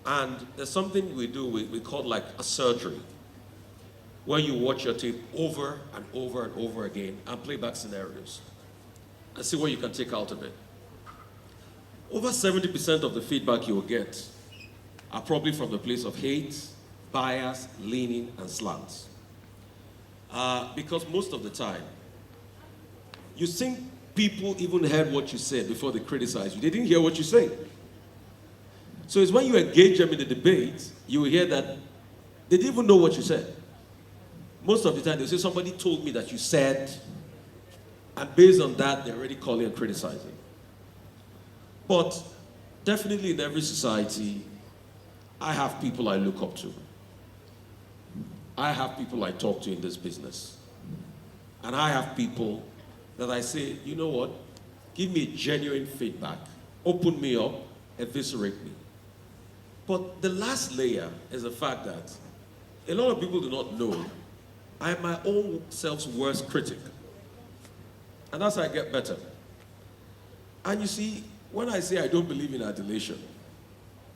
and there's something we do, we call like a surgery, where you watch your tape over and over and over again and play back scenarios and see what you can take out of it. Over 70% of the feedback you will get are probably from the place of hate, bias, leaning, and slants. Because most of the time, you think people even heard what you said before they criticize you. They didn't hear what you say. So it's when you engage them in the debate, you will hear that they didn't even know what you said. Most of the time, they'll say, somebody told me that you said, and based on that, they're already calling and criticizing. But definitely in every society, I have people I look up to. I have people I talk to in this business. And I have people that I say, you know what? Give me genuine feedback. Open me up, eviscerate me. But the last layer is the fact that a lot of people do not know I am my own self's worst critic. And that's how I get better. And you see, when I say I don't believe in adulation,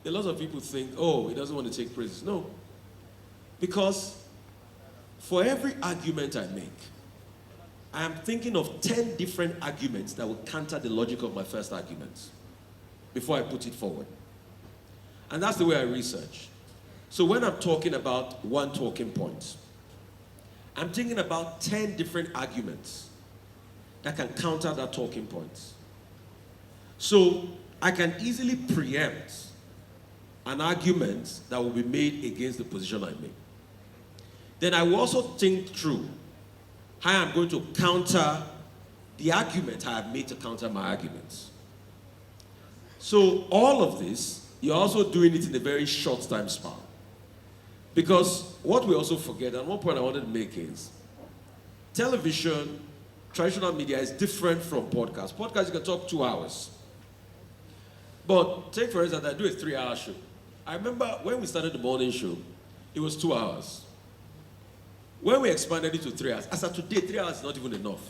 a lot of people think, oh, he doesn't want to take praises. No. Because for every argument I make, I am thinking of 10 different arguments that will counter the logic of my first argument before I put it forward. And that's the way I research. So when I'm talking about one talking point, I'm thinking about 10 different arguments that can counter that talking point. So I can easily preempt an argument that will be made against the position I make. Then I will also think through how I'm going to counter the argument I have made to counter my arguments. So all of this, you're also doing it in a very short time span. Because what we also forget, and one point I wanted to make is, television, traditional media is different from podcasts. Podcasts, you can talk 2 hours. But take for instance, I do a 3-hour show. I remember when we started the morning show, it was 2 hours. When we expanded it to 3 hours, as of today, 3 hours is not even enough.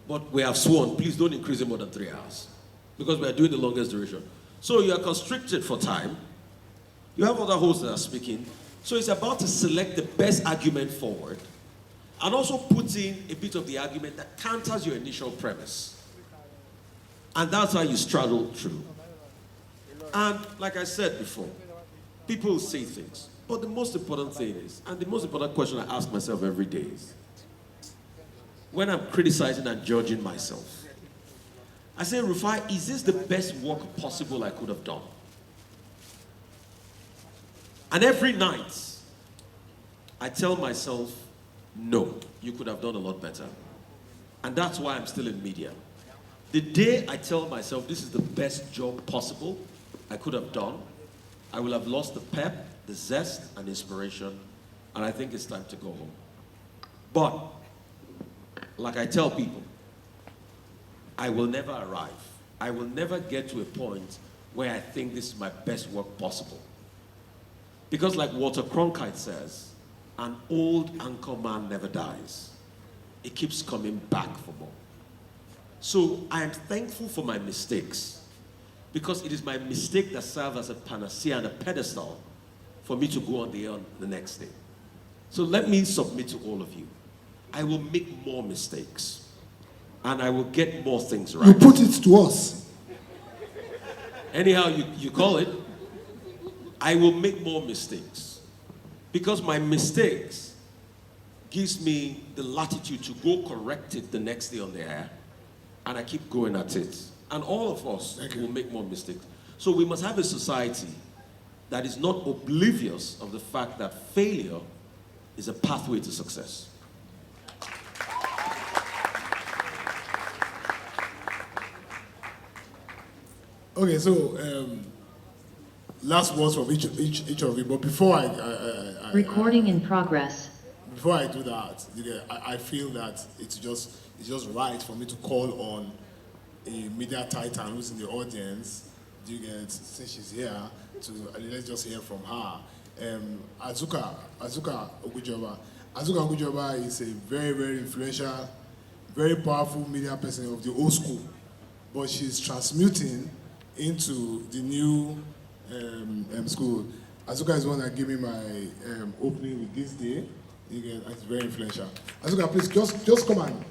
But we have sworn, please don't increase it more than 3 hours. Because we are doing the longest duration. So you are constricted for time. You have other hosts that are speaking. So it's about to select the best argument forward and also put in a bit of the argument that counters your initial premise. And that's how you straddle through. And like I said before, people say things. But the most important thing is, and the most important question I ask myself every day is, when I'm criticizing and judging myself, I say, Rufai, is this the best work possible I could have done? And every night, I tell myself, no, you could have done a lot better. And that's why I'm still in media. The day I tell myself this is the best job possible I could have done, I will have lost the pep, the zest, and inspiration, and I think it's time to go home. But, like I tell people, I will never arrive. I will never get to a point where I think this is my best work possible. Because like Walter Cronkite says, an old anchor man never dies. It keeps coming back for more. So I am thankful for my mistakes, because it is my mistake that serves as a panacea and a pedestal for me to go on the air on the next day. So let me submit to all of you. I will make more mistakes, and I will get more things right. You put it to us. anyhow you call it, I will make more mistakes. Because my mistakes gives me the latitude to go correct it the next day on the air, and I keep going at it. And all of us will make more mistakes. So we must have a society that is not oblivious of the fact that failure is a pathway to success. Okay, so last words from each of you. But before Recording in progress. Before I do that, I feel that it's just right for me to call on a media titan who's in the audience. Do you get, since she's here, let's just hear from her. Azuka Ogujoba. Azuka Ogujoba is a very, very influential, very powerful media person of the old school, but she's transmuting into the new school. Azuka is one that gave me my opening with this day. Again, it's very influential. Azuka, please just come and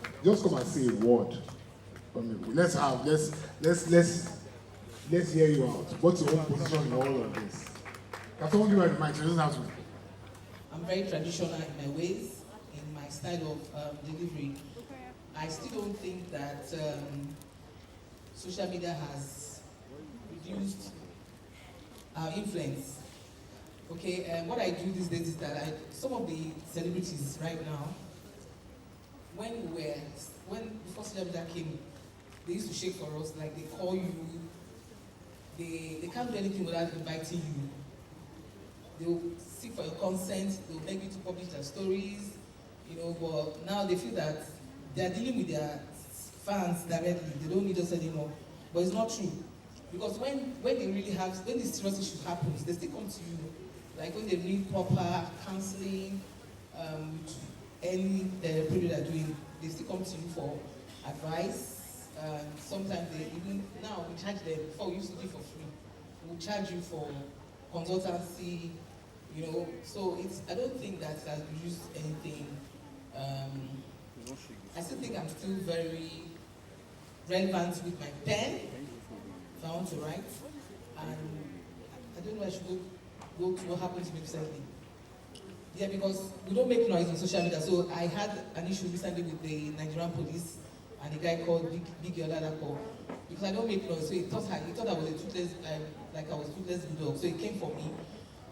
say a word. Let's hear you out. What's your own position in all of this? Can someone give me the mic? So doesn't have to. I'm very traditional in my ways, in my style of delivery. I still don't think that social media has reduced our influence. Okay, what I do these days is that some of the celebrities right now, before social media came, they used to shake for us, like they call you, they can't do anything without inviting you. They'll seek for your consent, they'll beg you to publish their stories, but now they feel that they're dealing with their fans directly, they don't need us anymore. But it's not true. Because when this serious issue happens, they still come to you. Like when they need proper counseling, any period they're doing, they still come to you for advice. Sometimes now we charge them. Before we used to do it for free. We'll charge you for consultancy, So I don't think that has reduced anything. I still think I'm still very relevant with my pen. If I want to write, and I don't know I should go to what happened to me recently. Yeah, because we don't make noise on social media. So I had an issue recently with the Nigerian police and a guy called Big Yoladako, because I don't make noise. So he thought I was a toothless, like I was toothless bulldog. So he came for me,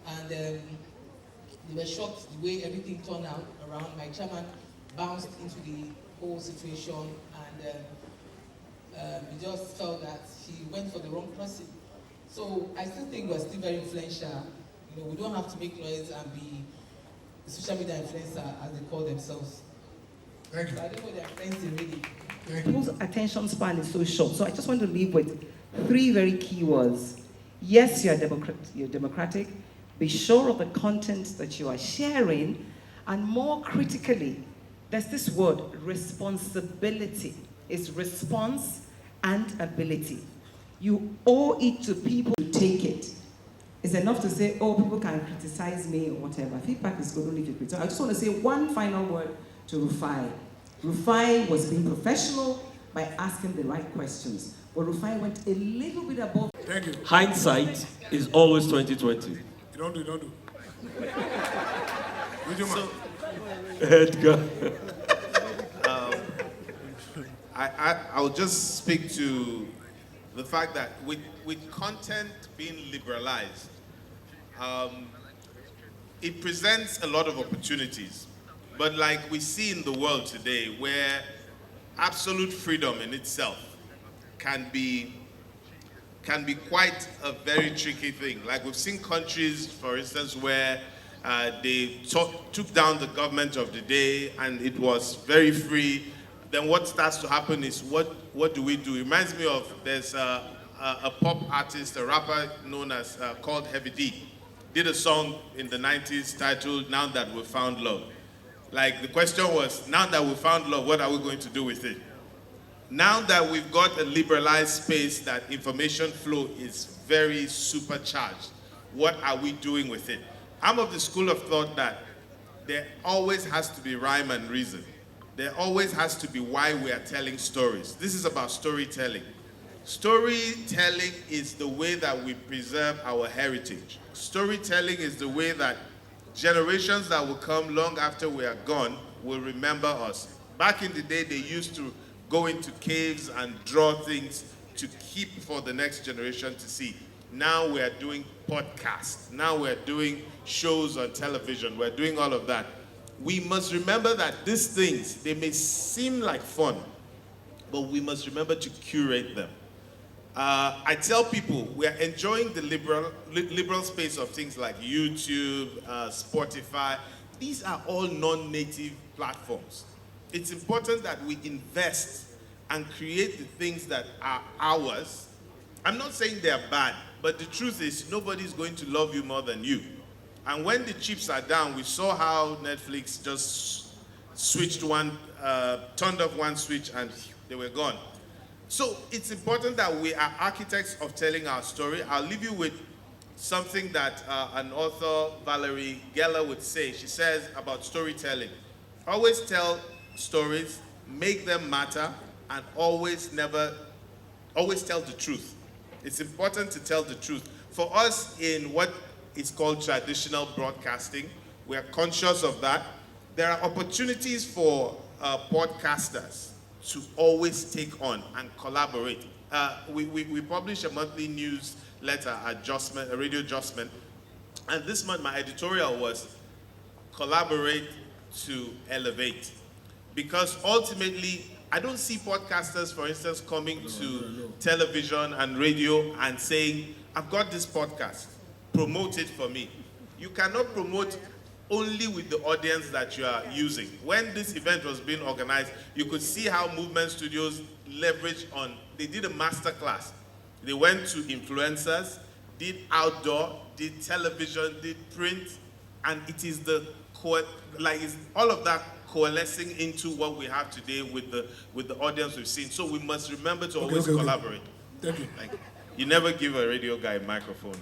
and they were shocked the way everything turned out around. My chairman bounced into the whole situation, and we just felt that he went for the wrong person. So I still think we're still very influential. We don't have to make noise and be the social media influencer as they call themselves. Thank you. So I don't know their influencing really. People's attention span is so short. So I just want to leave with 3 very key words. Yes, you're democratic. Be sure of the content that you are sharing. And more critically, there's this word, responsibility. It's response and ability. You owe it to people to take it. It's enough to say, oh, people can criticize me or whatever. Feedback is good only if you criticize. I just want to say one final word to Rufai. Rufai was being professional by asking the right questions. But Rufai went a little bit above. Thank you. Hindsight is always 2020. You don't do. So, Edgar. I'll just speak to the fact that with content being liberalized, it presents a lot of opportunities. But like we see in the world today, where absolute freedom in itself can be quite a very tricky thing. Like we've seen countries, for instance, where they took down the government of the day and it was very free. Then what starts to happen is what do we do? It reminds me of there's a pop artist, a rapper known as called Heavy D. Did a song in the 90s titled "Now That We've Found Love." Like the question was, now that we've found love, what are we going to do with it? Now that we've got a liberalized space that information flow is very supercharged, what are we doing with it? I'm of the school of thought that there always has to be rhyme and reason. There always has to be why we are telling stories. This is about storytelling. Storytelling is the way that we preserve our heritage. Storytelling is the way that generations that will come long after we are gone will remember us. Back in the day, they used to go into caves and draw things to keep for the next generation to see. Now we are doing podcasts. Now we are doing shows on television. We're doing all of that. We must remember that these things, they may seem like fun, but we must remember to curate them. I tell people we are enjoying the liberal space of things like YouTube, Spotify. These are all non-native platforms. It's important that we invest and create the things that are ours. I'm not saying they're bad, but the truth is nobody's going to love you more than you. And when the chips are down, we saw how Netflix just switched turned off one switch and they were gone. So it's important that we are architects of telling our story. I'll leave you with something that an author, Valerie Geller, would say. She says about storytelling, always tell stories, make them matter, and always tell the truth. It's important to tell the truth. For us in what is called traditional broadcasting, we are conscious of that. There are opportunities for podcasters to always take on and collaborate. We publish a monthly newsletter, a radio adjustment, and this month my editorial was collaborate to elevate. Because ultimately, I don't see podcasters, for instance, coming to television and radio and saying, I've got this podcast, promote it for me. You cannot promote only with the audience that you are using. When this event was being organized, you could see how Movement Studios leveraged on, they did a master class. They went to influencers, did outdoor, did television, did print, and it is all of that coalescing into what we have today with the audience we've seen. So we must remember to always collaborate. Thank you. You never give a radio guy a microphone.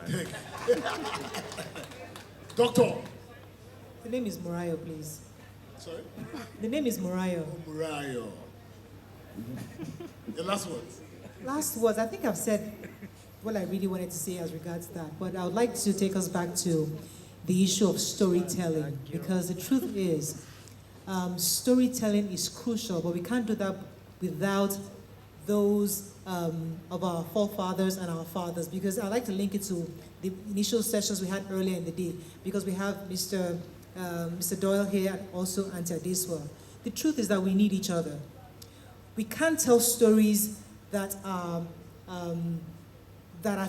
Doctor. The name is Morayo, please. Sorry? The name is Morayo. Oh, Morayo. The last words. Last words. I think I've said what I really wanted to say as regards that, but I would like to take us back to the issue of storytelling, because the truth is, storytelling is crucial, but we can't do that without those of our forefathers and our fathers, because I'd like to link it to the initial sessions we had earlier in the day, because we have Mr. Doyle here and also Auntie Adeswa. The truth is that we need each other. We can't tell stories that are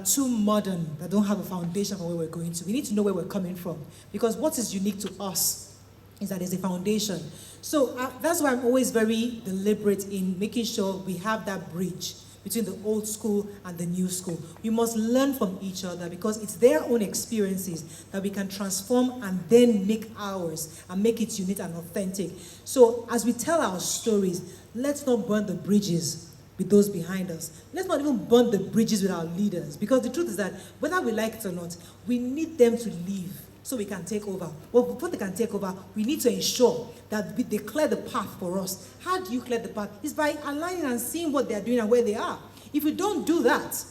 too modern, that don't have a foundation for where we're going to. We need to know where we're coming from, because what is unique to us is that there's a foundation. So that's why I'm always very deliberate in making sure we have that bridge between the old school and the new school. We must learn from each other, because it's their own experiences that we can transform and then make ours and make it unique and authentic. So as we tell our stories, let's not burn the bridges with those behind us. Let's not even burn the bridges with our leaders, because the truth is that whether we like it or not, we need them to leave so we can take over. Well, before they can take over, we need to ensure that they clear the path for us. How do you clear the path? It's by aligning and seeing what they're doing and where they are. If you don't do that,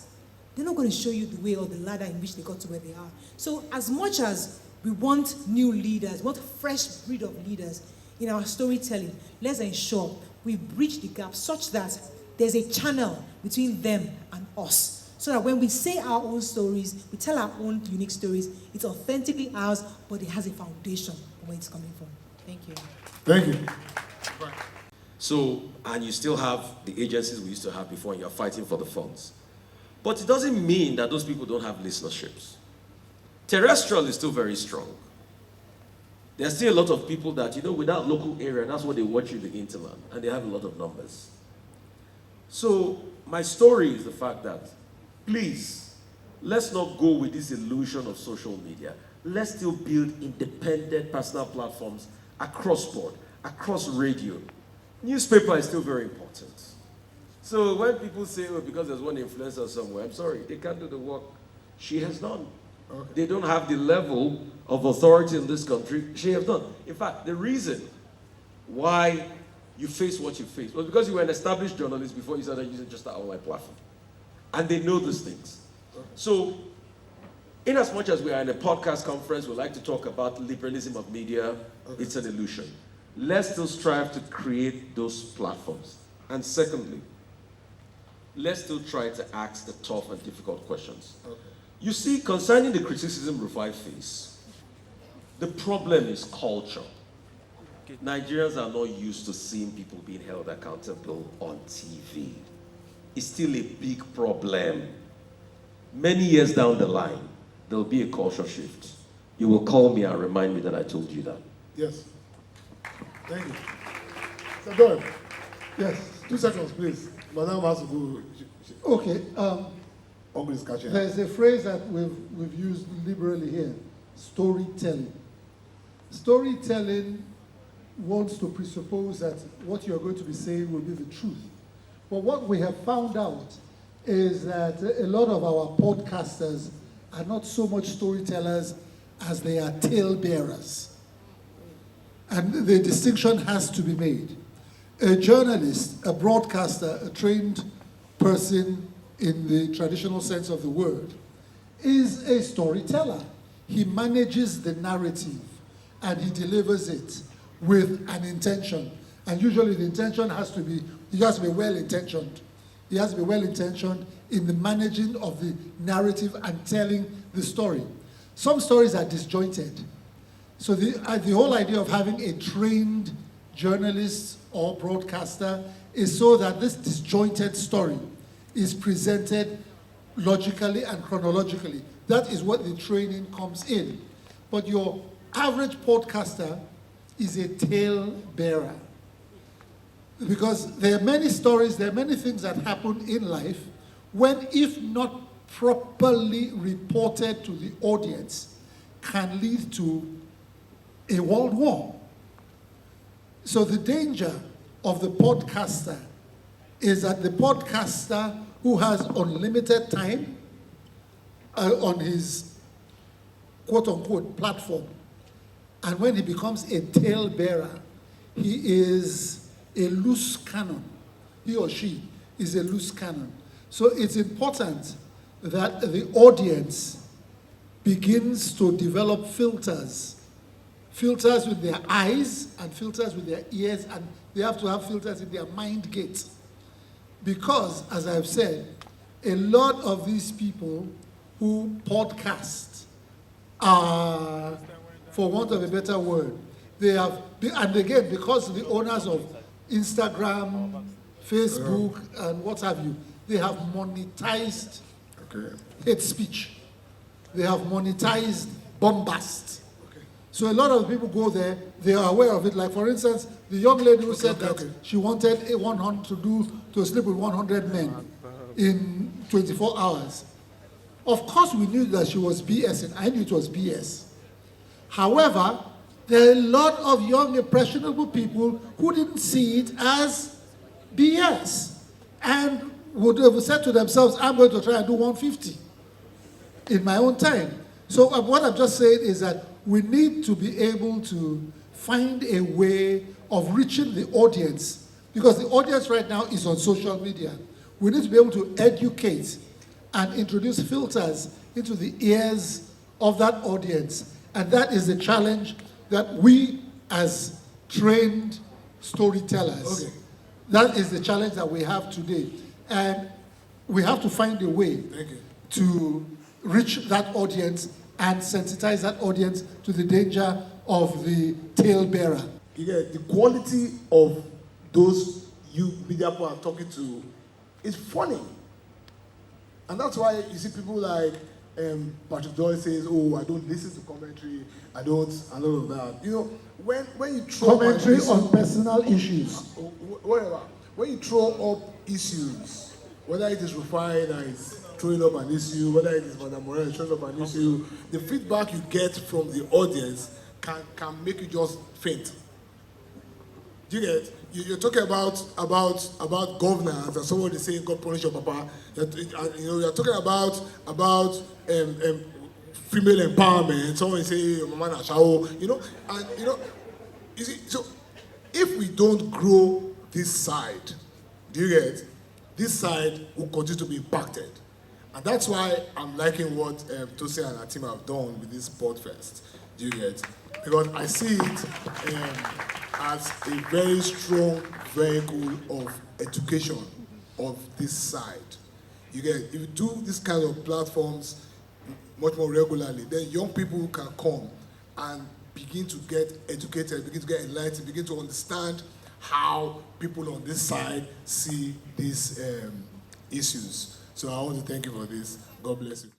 they're not going to show you the way or the ladder in which they got to where they are. So as much as we want new leaders, we want a fresh breed of leaders in our storytelling, let's ensure we bridge the gap such that there's a channel between them and us. So that when we say our own stories, we tell our own unique stories, it's authentically ours, but it has a foundation from where it's coming from. Thank you. Thank you. So, and you still have the agencies we used to have before, and you're fighting for the funds. But it doesn't mean that those people don't have listenerships. Terrestrial is still very strong. There's still a lot of people that, without local area, that's what they watch in the hinterland, and they have a lot of numbers. So, my story is the fact that, please, let's not go with this illusion of social media. Let's still build independent personal platforms across board, across radio. Newspaper is still very important. So when people say, oh, because there's one influencer somewhere, I'm sorry, they can't do the work she has done. Okay. They don't have the level of authority in this country she has done. In fact, the reason why you face what you face was because you were an established journalist before you started using just our online platform. And they know these things. So, in as much as we are in a podcast conference, we like to talk about liberalism of media, it's an illusion. Let's still strive to create those platforms. And secondly, let's still try to ask the tough and difficult questions. You see, concerning the criticism Rufai face, the problem is culture. Nigerians are not used to seeing people being held accountable on TV. It's still a big problem. Many years down the line, there'll be a culture shift. You will call me and remind me that I told you that. Yes. Thank you. So, Don. Yes. 2 seconds, please. Madam has to go. Okay. Hungry is catching. There's a phrase that we've used liberally here: storytelling. Storytelling wants to presuppose that what you're going to be saying will be the truth. But what we have found out is that a lot of our podcasters are not so much storytellers as they are tale-bearers. And the distinction has to be made. A journalist, a broadcaster, a trained person in the traditional sense of the word, is a storyteller. He manages the narrative and he delivers it with an intention. And usually the intention has to be well-intentioned. He has to be well-intentioned in the managing of the narrative and telling the story. Some stories are disjointed. So the whole idea of having a trained journalist or broadcaster is so that this disjointed story is presented logically and chronologically. That is what the training comes in. But your average podcaster is a tale bearer. Because there are many stories, there are many things that happen in life when, if not properly reported to the audience, can lead to a world war. So the danger of the podcaster is that the podcaster who has unlimited time on his quote-unquote platform, and when he becomes a tale bearer, he is a loose cannon. He or she is a loose cannon. So it's important that the audience begins to develop filters with their eyes and filters with their ears, and they have to have filters in their mind gate. Because, as I've said, a lot of these people who podcast are, for want of a better word, they have, and again, because the owners of Instagram, Facebook, and what have you, they have monetized hate speech. They have monetized bombast. So a lot of people go there, they are aware of it. Like, for instance, the young lady who said that she wanted to sleep with 100 men in 24 hours. Of course, we knew that she was BS, and I knew it was BS. However, there are a lot of young, impressionable people who didn't see it as BS and would have said to themselves, I'm going to try and do 150 in my own time. So what I'm just saying is that we need to be able to find a way of reaching the audience, because the audience right now is on social media. We need to be able to educate and introduce filters into the ears of that audience. And that is the challenge that we, as trained storytellers, that is the challenge that we have today. And we have to find a way to reach that audience and sensitize that audience to the danger of the talebearer. Yeah, the quality of those you media people are talking to is funny. And that's why you see people like Patrick Doyle says, oh, I don't listen to commentary, I don't, and all of that. You know, when you throw commentary on personal issues. Whatever. When you throw up issues, whether it is Rufai that is throwing up an issue, whether it is Madam Morel throwing up an issue, the feedback you get from the audience can make you just faint. Do you get? You're talking about governance, and somebody saying God punish your papa. You're talking about female empowerment. Someone say mama na shao. You see. So if we don't grow this side, do you get? This side will continue to be impacted. And that's why I'm liking what Tosi and her team have done with this Podfest. Do you get? Because I see it as a very strong vehicle of education of this side. You get? If you do this kind of platforms much more regularly, then young people can come and begin to get educated, begin to get enlightened, begin to understand how people on this side see these issues. So I want to thank you for this. God bless you.